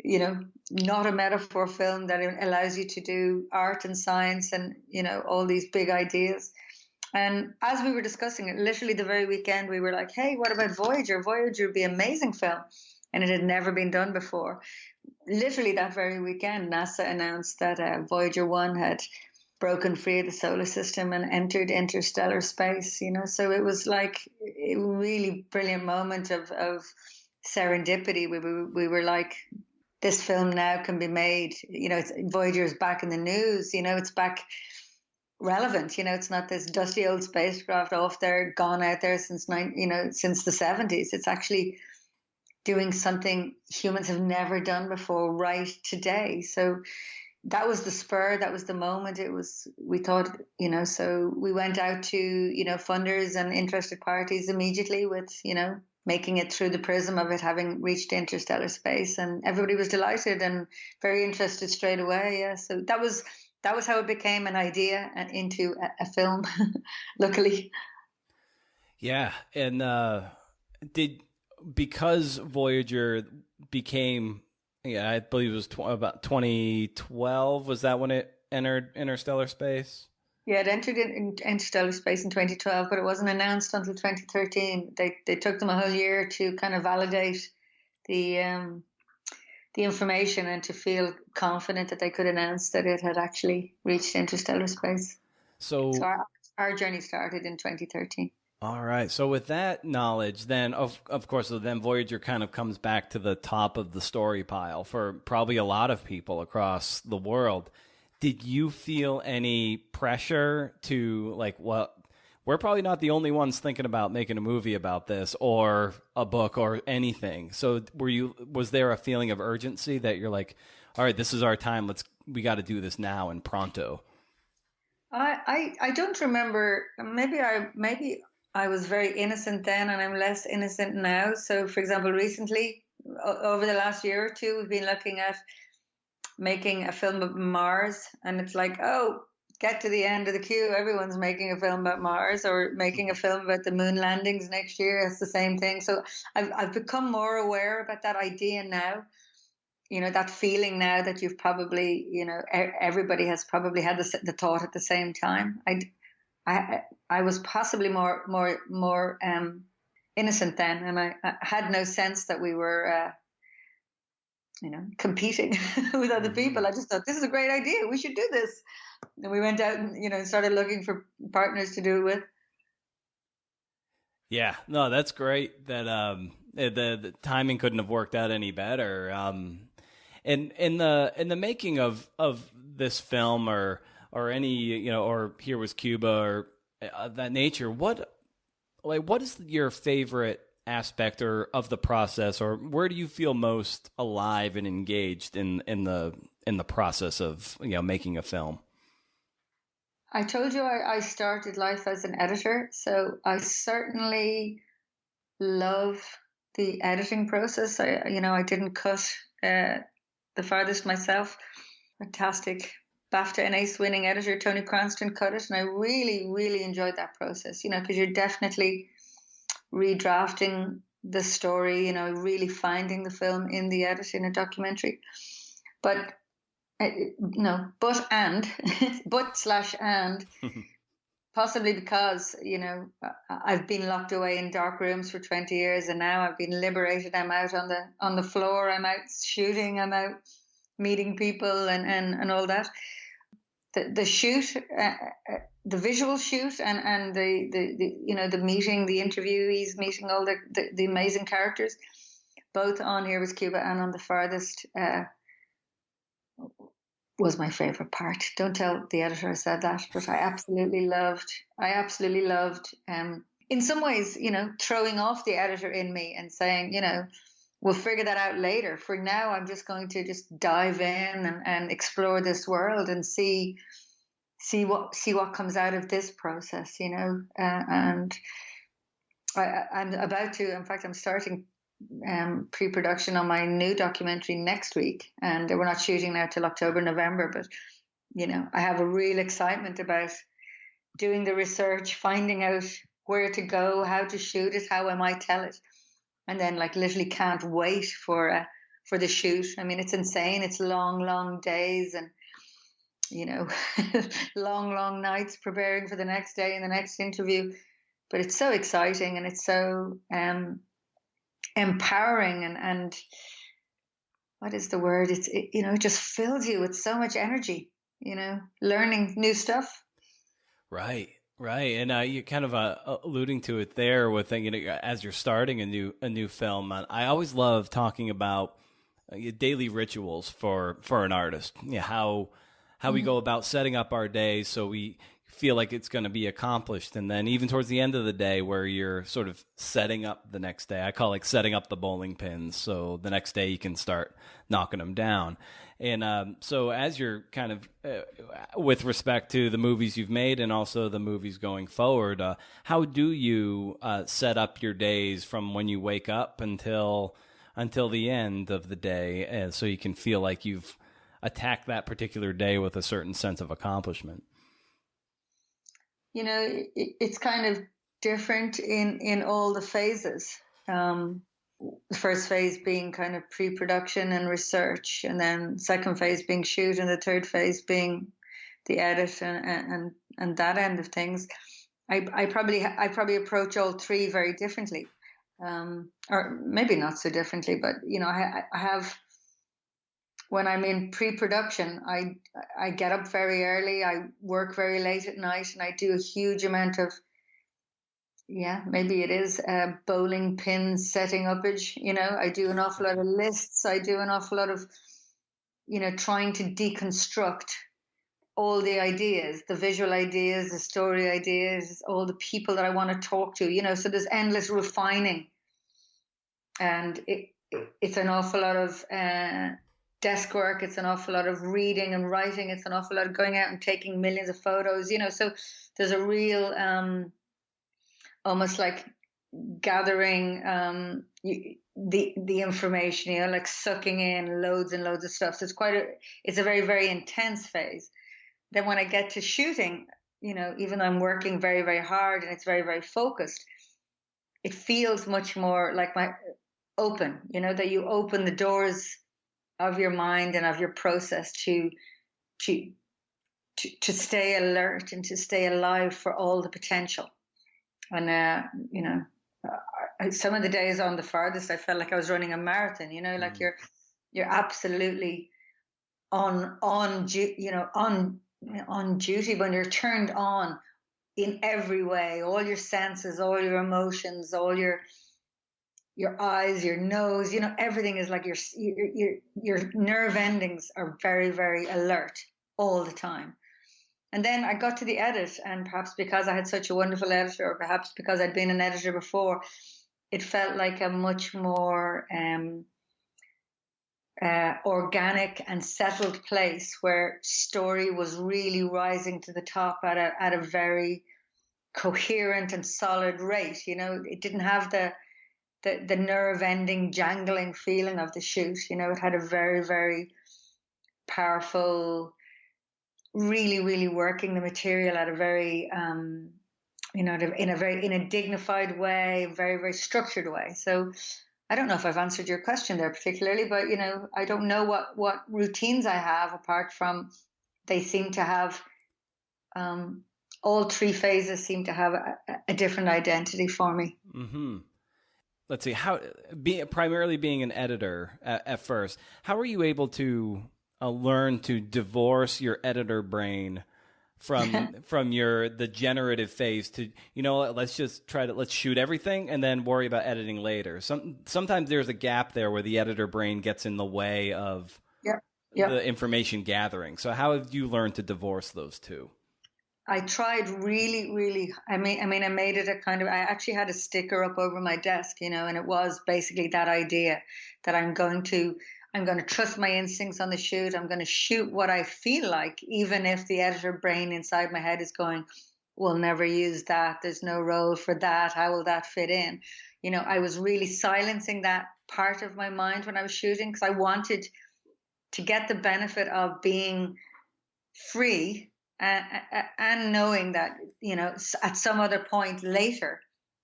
B: not a metaphor film that allows you to do art and science and, all these big ideas. And as we were discussing it, literally the very weekend, we were like, hey, what about Voyager? Voyager would be an amazing film. And it had never been done before. Literally that very weekend, NASA announced that Voyager 1 had broken free of the solar system and entered interstellar space, So it was like a really brilliant moment of serendipity. We were like, this film now can be made, Voyager is back in the news, it's back relevant, it's not this dusty old spacecraft off there, gone out there since the 70s. It's actually doing something humans have never done before right today. So that was the spur, that was the moment. We thought, so we went out to, funders and interested parties immediately with, making it through the prism of it having reached interstellar space, and everybody was delighted and very interested straight away. Yeah. So that was how it became an idea and into a film, luckily.
A: Yeah. And because Voyager became, I believe it was about 2012, was that when it entered interstellar space?
B: Yeah, it entered in interstellar space in 2012, but it wasn't announced until 2013. They took them a whole year to kind of validate the information and to feel confident that they could announce that it had actually reached interstellar space. So our journey started in 2013.
A: All right. So with that knowledge, then of course, then Voyager kind of comes back to the top of the story pile for probably a lot of people across the world. Did you feel any pressure to we're probably not the only ones thinking about making a movie about this or a book or anything. So was there a feeling of urgency that you're like, all right, this is our time. We got to do this now and pronto?
B: I don't remember. Maybe I was very innocent then and I'm less innocent now. So for example, recently over the last year or two, we've been looking at making a film about Mars, and it's like, oh, get to the end of the queue, everyone's making a film about Mars or making a film about the moon landings next year. It's the same thing. So I've become more aware about that idea now, that feeling now that you've probably, everybody has probably had the thought at the same time. I was possibly more innocent then, and I had no sense that we were competing with other people. I just thought, this is a great idea. We should do this. And we went out and, started looking for partners to do it with.
A: Yeah, no, that's great. That the timing couldn't have worked out any better. And in the making of this film or any, or Here Was Cuba or that nature, what is your favorite aspect or of the process, or where do you feel most alive and engaged in the process of making a film?
B: I told you I started life as an editor, so I certainly love the editing process. I didn't cut the farthest myself. Fantastic BAFTA and ACE winning editor Tony Cranston cut it, and I really, really enjoyed that process. Because you're definitely redrafting the story, really finding the film in the edit in a documentary. But no, but and, but slash and, possibly because, I've been locked away in dark rooms for 20 years, and now I've been liberated. I'm out on the floor. I'm out shooting. I'm out meeting people and all that. The shoot, the visual shoot, and the meeting, the interviewees, meeting all the amazing characters, both on Here Was Cuba and on The Farthest, was my favorite part. Don't tell the editor I said that, but I absolutely loved. In some ways, throwing off the editor in me and saying, we'll figure that out later. For now, I'm just going to just dive in and explore this world and see what comes out of this process, and I'm about to. In fact, I'm starting pre-production on my new documentary next week, and we're not shooting now till October, November. But I have a real excitement about doing the research, finding out where to go, how to shoot it, how I might tell it, and then literally can't wait for the shoot. I mean, it's insane. It's long days and long nights preparing for the next day and the next interview. But it's so exciting, and it's so empowering, and what is the word? It just fills you with so much energy, learning new stuff.
A: Right. And you kind of alluding to it there with, as you're starting a new film. I always love talking about daily rituals for an artist. How we go about setting up our day so we feel like it's going to be accomplished. And then even towards the end of the day where you're sort of setting up the next day, I call it setting up the bowling pins. So the next day you can start knocking them down. And so as you're kind of, with respect to the movies you've made and also the movies going forward, how do you set up your days from when you wake up until the end of the day, so you can feel like you've attacked that particular day with a certain sense of accomplishment?
B: It's kind of different in all the phases. The first phase being kind of pre-production and research, and then second phase being shoot, and the third phase being the edit and that end of things. I probably approach all three very differently, or maybe not so differently. But I have, when I'm in pre-production, I get up very early. I work very late at night, and I do a huge amount of, maybe it is bowling pin setting upage. I do an awful lot of lists. I do an awful lot of, trying to deconstruct all the ideas, the visual ideas, the story ideas, all the people that I want to talk to. So there's endless refining, and it's an awful lot of desk work. It's an awful lot of reading and writing. It's an awful lot of going out and taking millions of photos. So there's a real almost like gathering the information, like sucking in loads and loads of stuff. So it's a very, very intense phase. Then when I get to shooting, even though I'm working very, very hard and it's very, very focused, it feels much more like open, that you open the doors of your mind and of your process to stay alert and to stay alive for all the potential. And some of the days on The Farthest, I felt like I was running a marathon. Like you're absolutely on duty, when you're turned on in every way, all your senses, all your emotions, all your eyes, your nose. Everything is like your nerve endings are very, very alert all the time. And then I got to the edit, and perhaps because I had such a wonderful editor, or perhaps because I'd been an editor before, it felt like a much more organic and settled place where story was really rising to the top at a very coherent and solid rate. It didn't have the nerve-ending, jangling feeling of the shoot. It had a very, very powerful, really, really working the material at a very, in a dignified way, very, very structured way. So I don't know if I've answered your question there particularly, but I don't know what routines I have apart from they seem to have um, all three phases seem to have a different identity for me.
A: Mm-hmm. Let's see, how primarily being an editor at first, how were you able to learn to divorce your editor brain from your the generative phase to, let's just let's shoot everything and then worry about editing later. Sometimes there's a gap there where the editor brain gets in the way of
B: Yeah, yeah.
A: the information gathering. So how have you learned to divorce those two?
B: I tried really, really. I made it a kind of. I actually had a sticker up over my desk, and it was basically that idea that I'm going to trust my instincts on the shoot. I'm going to shoot what I feel like, even if the editor brain inside my head is going, "We'll never use that. There's no role for that. How will that fit in?" I was really silencing that part of my mind when I was shooting because I wanted to get the benefit of being free and knowing that at some other point later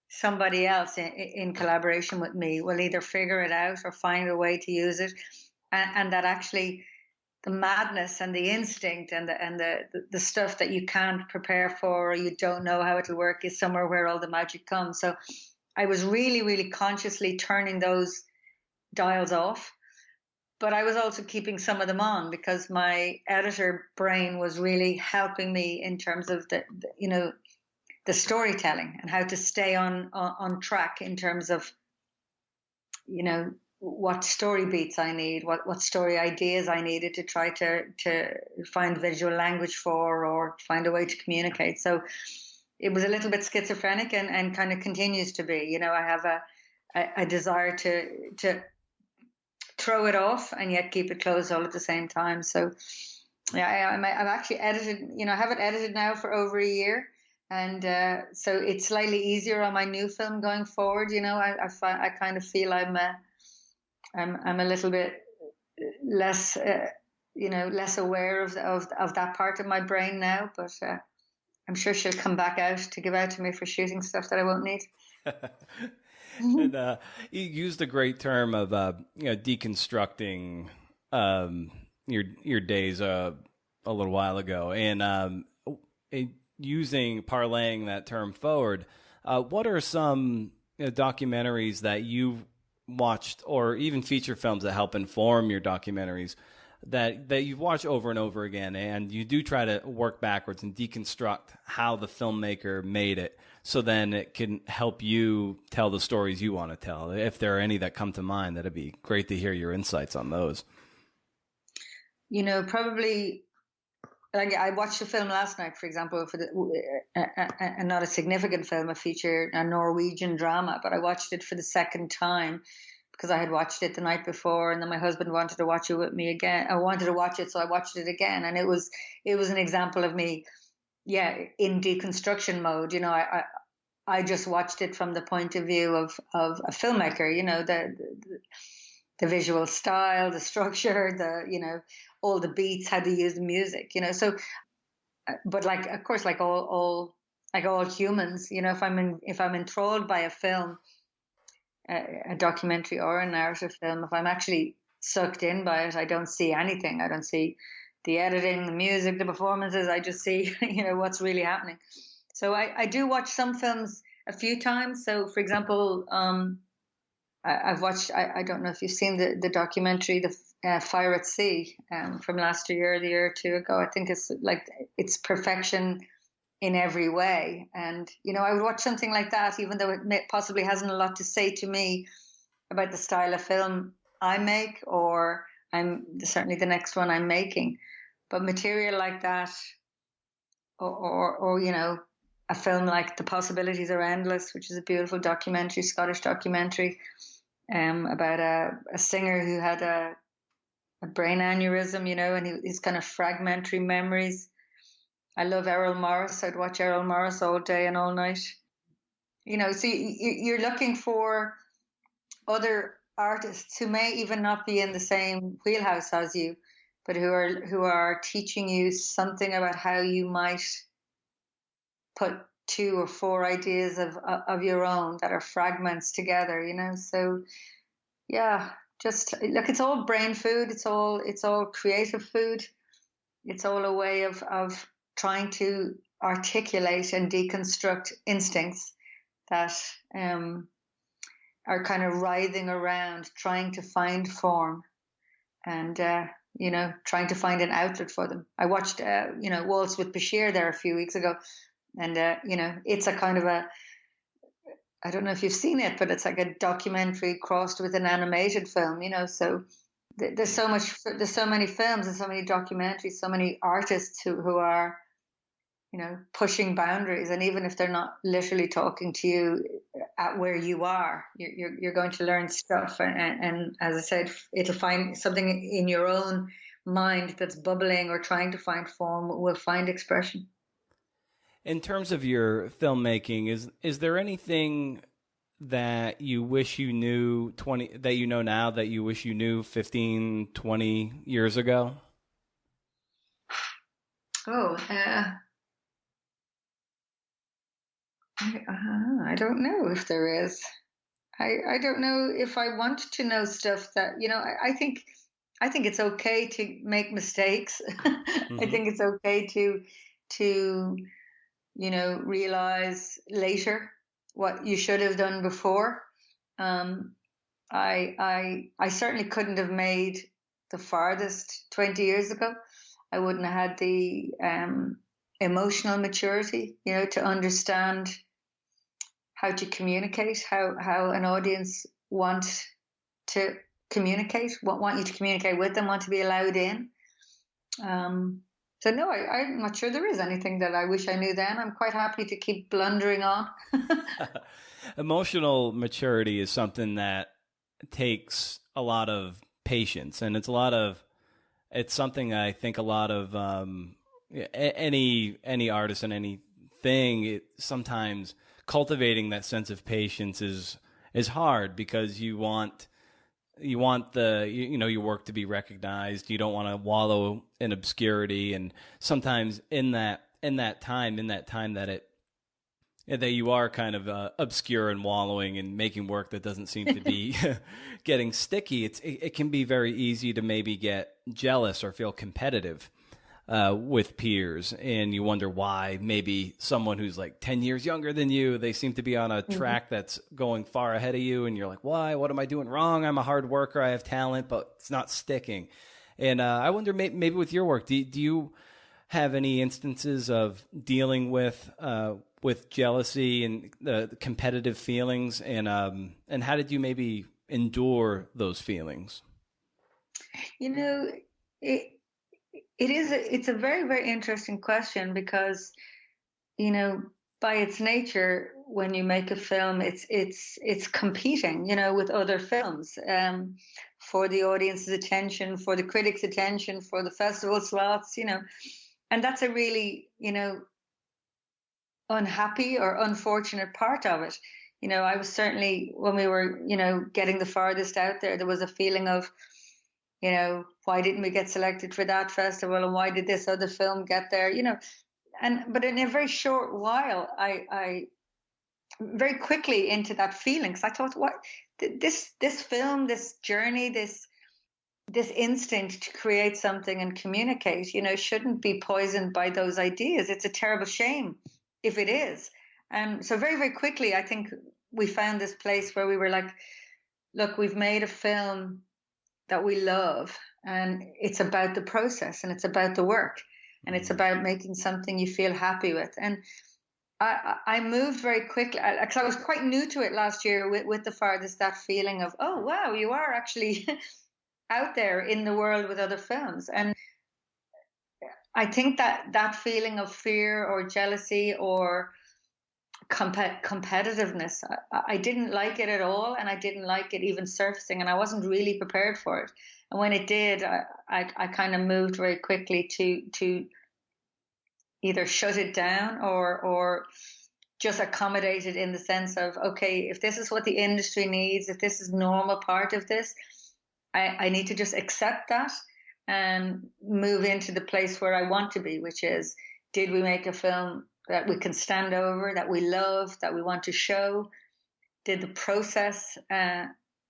B: somebody else in collaboration with me will either figure it out or find a way to use it, and that actually the madness and the instinct and the stuff that you can't prepare for or you don't know how it'll work is somewhere where all the magic comes. So I was really, really consciously turning those dials off, but I was also keeping some of them on because my editor brain was really helping me in terms of the storytelling and how to stay on track in terms of what story beats I need, what story ideas I needed to try to find visual language for or find a way to communicate. So it was a little bit schizophrenic and kind of continues to be. I have a desire to throw it off and yet keep it closed all at the same time. So yeah, I've actually edited, I have it edited now for over a year. And so it's slightly easier on my new film going forward. I kind of feel I'm a little bit less, less aware of that part of my brain now. But I'm sure she'll come back out to give out to me for shooting stuff that I won't need.
A: And you used a great term of deconstructing your days a little while ago, and parlaying that term forward. What are some documentaries that you've watched, or even feature films that help inform your documentaries that you've watched over and over again, and you do try to work backwards and deconstruct how the filmmaker made it, so then it can help you tell the stories you want to tell? If there are any that come to mind, that'd be great to hear your insights on those.
B: Probably, like I watched a film last night, for example, for not a significant film, a Norwegian drama, but I watched it for the second time because I had watched it the night before, and then my husband wanted to watch it with me again. I wanted to watch it, so I watched it again, and it was an example of me, in deconstruction mode. I just watched it from the point of view of a filmmaker. The visual style, the structure, all the beats, how to use the music. So, but like, of course, like all humans, if I'm enthralled by a film, a documentary or a narrative film, if I'm actually sucked in by it, I don't see anything. I don't see the editing, the music, the performances. I just see, what's really happening. So I do watch some films a few times. So, for example, I've watched, I don't know if you've seen the documentary, The Fire at Sea, from last year, the year or two ago. I think it's perfection in every way. And, I would watch something like that, even though it possibly hasn't a lot to say to me about the style of film I make, or I'm certainly the next one I'm making. But material like that, or a film like The Possibilities Are Endless, which is a beautiful documentary, Scottish documentary, about a singer who had a brain aneurysm, and his kind of fragmentary memories. I love Errol Morris. I'd watch Errol Morris all day and all night. So you're looking for other artists who may even not be in the same wheelhouse as you, but who are teaching you something about how you might put 2 or 4 ideas of your own that are fragments together. So Yeah, just look, it's all brain food. It's all creative food. It's all a way of trying to articulate and deconstruct instincts that um, are kind of writhing around, trying to find form and trying to find an outlet for them. I watched Waltz with Bashir there a few weeks ago, and it's a kind of a, I don't know if you've seen it, but it's like a documentary crossed with an animated film. So there's so much, there's so many films and so many documentaries, so many artists who are pushing boundaries, and even if they're not literally talking to you at where you are, you're going to learn stuff, and as I said, it'll find something in your own mind that's bubbling or trying to find form will find expression.
A: In terms of your filmmaking, is there anything that you wish you knew 20 that you know now that you wish you knew 15, 20 years ago?
B: Oh, I don't know if there is. I don't know if I want to know stuff that, I think it's okay to make mistakes. I
A: Hmm.
B: think it's okay to realize later what you should have done before. Um, I certainly couldn't have made the farthest 20 years ago. I wouldn't have had the emotional maturity, to understand how to communicate, how an audience want to communicate, want you to communicate with them, want to be allowed in. Um, so no, I'm not sure there is anything that I wish I knew then. I'm quite happy to keep blundering on.
A: Emotional maturity is something that takes a lot of patience, and it's something I think a lot of any artist and anything. Sometimes cultivating that sense of patience is hard because you want your work to be recognized. You don't want to wallow in obscurity, and sometimes in that time that you are kind of obscure and wallowing and making work that doesn't seem to be getting sticky, it can be very easy to maybe get jealous or feel competitive with peers, and you wonder why maybe someone who's like 10 years younger than you, they seem to be on a
B: Mhm.
A: track that's going far ahead of you, and you're like, why? What am I doing wrong? I'm a hard worker. I have talent, but it's not sticking. And I wonder, maybe with your work, do you have any instances of dealing with jealousy and the competitive feelings, and how did you maybe endure those feelings?
B: You know, it it's a very, very interesting question because, you know, by its nature, when you make a film, it's competing, with other films, for the audience's attention, for the critics' attention, for the festival slots, and that's a really, unhappy or unfortunate part of it. I was certainly, when we were, getting the farthest out there was a feeling of, why didn't we get selected for that festival, and why did this other film get there? And but in a very short while, I very quickly into that feeling, because I thought, what, this film, this journey, this instinct to create something and communicate, shouldn't be poisoned by those ideas. It's a terrible shame if it is. And so very, very quickly, I think we found this place where we were like, look, we've made a film that we love, and it's about the process, and it's about the work, and it's
A: Mm.
B: about making something you feel happy with. And I moved very quickly because I was quite new to it last year with the farthest, that feeling of, oh wow, you are actually out there in the world with other films. And I think that feeling of fear or jealousy or competitiveness, I didn't like it at all, and I didn't like it even surfacing, and I wasn't really prepared for it. And when it did, I kind of moved very quickly to either shut it down or just accommodate it, in the sense of, okay, if this is what the industry needs, if this is normal part of this, I need to just accept that and move into the place where I want to be, which is, did we make a film that we can stand over, that we love, that we want to show? Did the process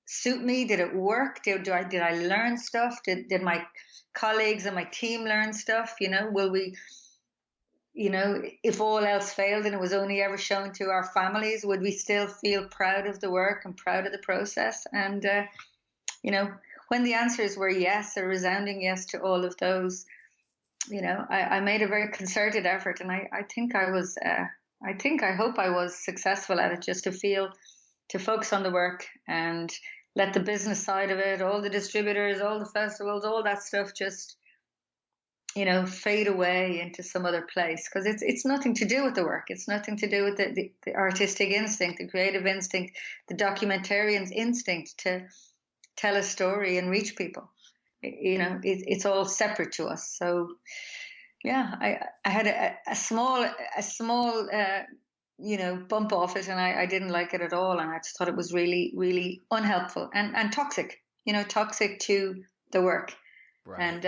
B: suit me? Did it work? Did I learn stuff? Did my colleagues and my team learn stuff? Will we, if all else failed and it was only ever shown to our families, would we still feel proud of the work and proud of the process? And, when the answers were yes, a resounding yes to all of those, I made a very concerted effort, and I think I hope I was successful at it, just to focus on the work and let the business side of it, all the distributors, all the festivals, all that stuff just fade away into some other place, because it's nothing to do with the work. It's nothing to do with the artistic instinct, the creative instinct, the documentarian's instinct to tell a story and reach people. It's all separate to us. So yeah, I had a small bump off it, and I didn't like it at all, and I just thought it was really, really unhelpful and toxic. Toxic to the work.
A: Right.
B: And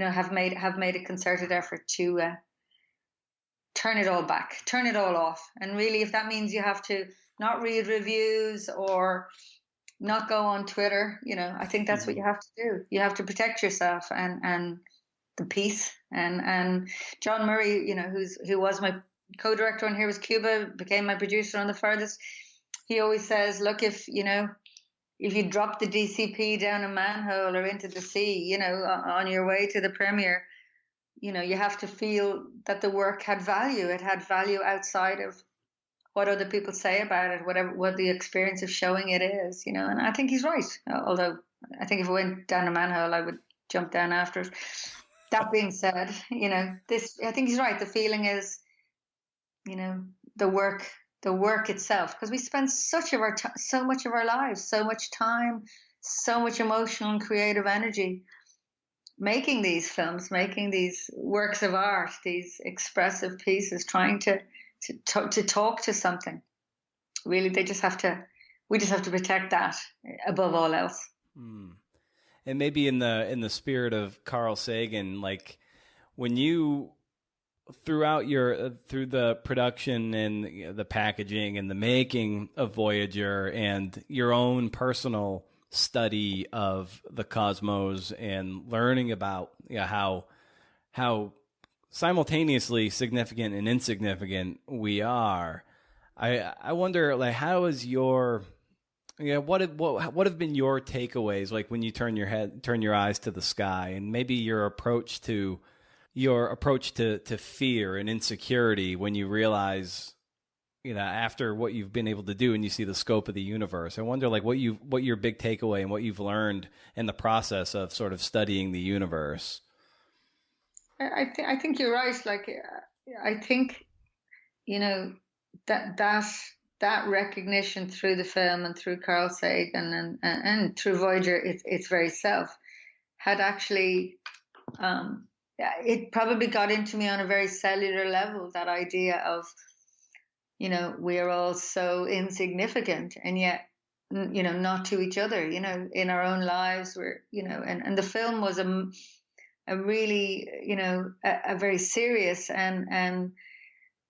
B: have made a concerted effort to turn it all back, turn it all off. And really, if that means you have to not read reviews or not go on Twitter, I think that's what you have to do. You have to protect yourself and the peace. And John Murray, who was my co-director on Here Was Cuba, became my producer on The Furthest. He always says, look, if you drop the DCP down a manhole or into the sea, on your way to the premiere, you have to feel that the work had value. It had value outside of what other people say about it, what the experience of showing it is, and I think he's right. Although I think if it went down a manhole, I would jump down after it. That being said, I think he's right. The feeling is, the work itself, because we spend so much of our lives, so much time, so much emotional and creative energy making these films, making these works of art, these expressive pieces, trying to talk to something. Really, we just have to protect that above all else.
A: And maybe in the spirit of Carl Sagan, like when you through the production and the packaging and the making of Voyager and your own personal study of the cosmos and learning about how simultaneously significant and insignificant we are, I wonder, like, how is your what have been your takeaways, like when you turn your eyes to the sky, and maybe your approach to fear and insecurity when you realize, after what you've been able to do and you see the scope of the universe. I wonder, like, what your big takeaway and what you've learned in the process of sort of studying the universe.
B: I think you're right. Like, I think, that recognition through the film and through Carl Sagan and through Voyager, its very self, had actually, it probably got into me on a very cellular level, that idea of, we are all so insignificant, and yet, not to each other, in our own lives, we're, and the film was a really, a very serious and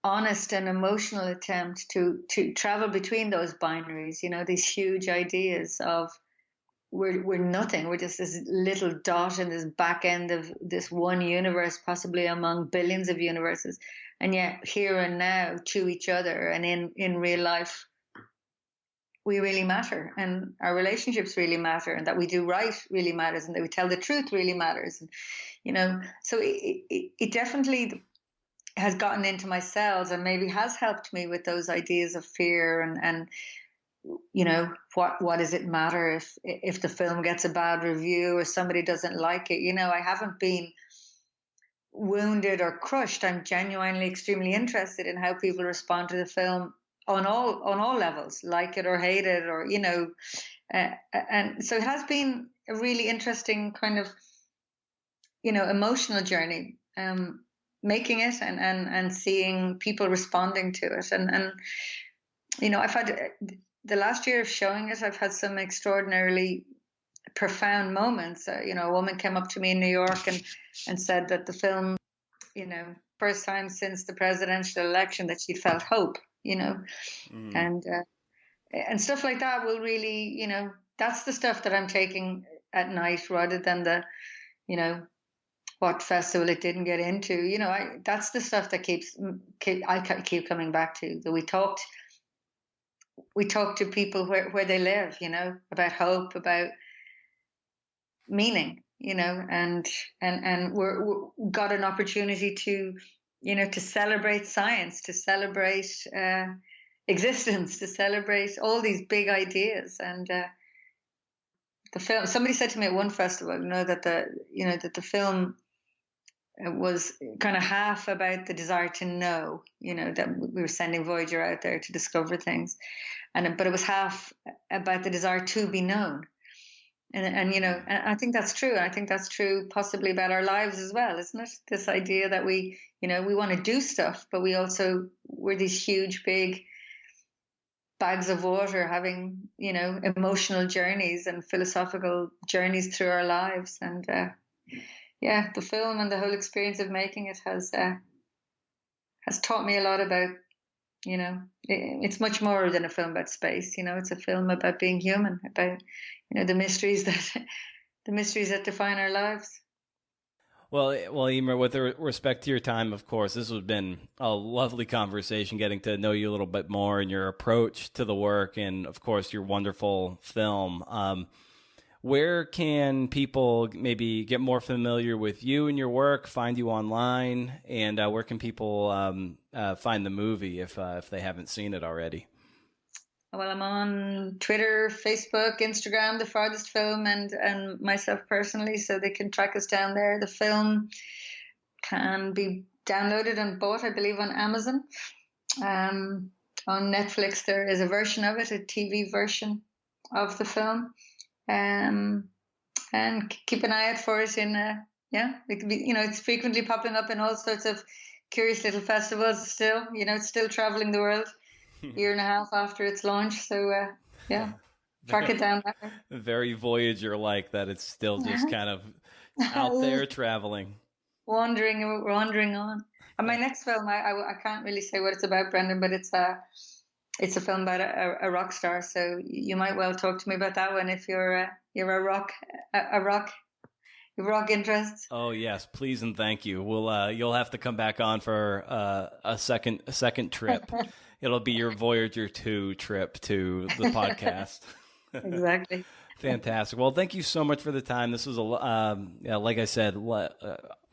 B: honest and emotional attempt to travel between those binaries, these huge ideas of we're nothing. We're just this little dot in this back end of this one universe, possibly among billions of universes. And yet here and now to each other and in real life, we really matter, and our relationships really matter, and that we do right really matters, and that we tell the truth really matters. And, so it definitely has gotten into my cells and maybe has helped me with those ideas of fear and what does it matter if the film gets a bad review or somebody doesn't like it? I haven't been wounded or crushed. I'm genuinely extremely interested in how people respond to the film on all levels, like it or hate it, or and so it has been a really interesting kind of emotional journey, making it and seeing people responding to it, and I've had the last year of showing it, I've had some extraordinarily profound moments. A woman came up to me in New York and said that the film, first time since the presidential election that she felt hope, and stuff like that will really, that's the stuff that I'm taking at night rather than the, you know, what festival it didn't get into. You know, that's the stuff that I keep coming back to. That we talked to people where they live, you know, about hope, about meaning, you know, and we're got an opportunity to, you know, to celebrate science, to celebrate existence, to celebrate all these big ideas. And the film. Somebody said to me at one festival, you know, that the film was kind of half about the desire to know, you know, that we were sending Voyager out there to discover things, but it was half about the desire to be known. And you know, and I think that's true. And I think that's true possibly about our lives as well, isn't it? This idea that we, you know, we want to do stuff, but we're these huge, big bags of water having, you know, emotional journeys and philosophical journeys through our lives. And yeah, the film and the whole experience of making it has taught me a lot about, you know, it's much more than a film about space. You know, it's a film about being human, about, you know, the mysteries that define our lives.
A: Well, Emer, with respect to your time, of course, this has been a lovely conversation, getting to know you a little bit more and your approach to the work, and of course, your wonderful film. Where can people maybe get more familiar with you and your work, find you online, and where can people find the movie if they haven't seen it already?
B: Well, I'm on Twitter, Facebook, Instagram, The Farthest Film, and myself personally, so they can track us down there. The film can be downloaded and bought, I believe, on Amazon. On Netflix, there is a version of it, a TV version of the film. And keep an eye out for it it could be, you know, it's frequently popping up in all sorts of curious little festivals still. You know, it's still traveling the world. Year and a half after its launch, so yeah, track it down.
A: Very Voyager-like that it's still just kind of out there traveling,
B: wandering on. And my next film, I can't really say what it's about, Brendan, but it's a film about a rock star. So you might well talk to me about that one if you're a rock interests.
A: Oh yes, please and thank you. We'll you'll have to come back on for a second trip. It'll be your Voyager 2 trip to the podcast.
B: Exactly.
A: Fantastic. Well, thank you so much for the time. This was like I said,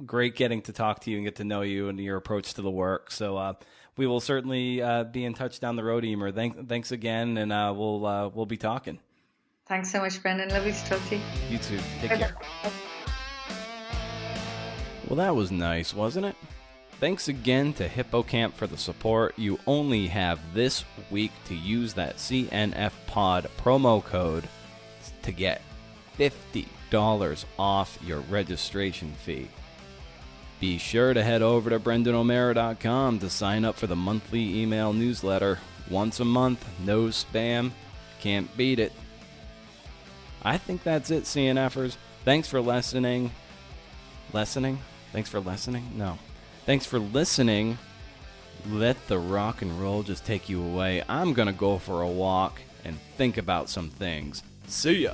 A: great getting to talk to you and get to know you and your approach to the work. So we will certainly be in touch down the road, Emer. Thanks again, and we'll be talking.
B: Thanks so much, Brendan. Lovely to talk to you.
A: You too. Take care. Well, that was nice, wasn't it? Thanks again to Hippocamp for the support. You only have this week to use that CNF Pod promo code to get $50 off your registration fee. Be sure to head over to BrendanO'Meara.com to sign up for the monthly email newsletter. Once a month, no spam, can't beat it. I think that's it, CNFers. Thanks for listening. Thanks for listening? No. Thanks for listening. Let the rock and roll just take you away. I'm going to go for a walk and think about some things. See ya.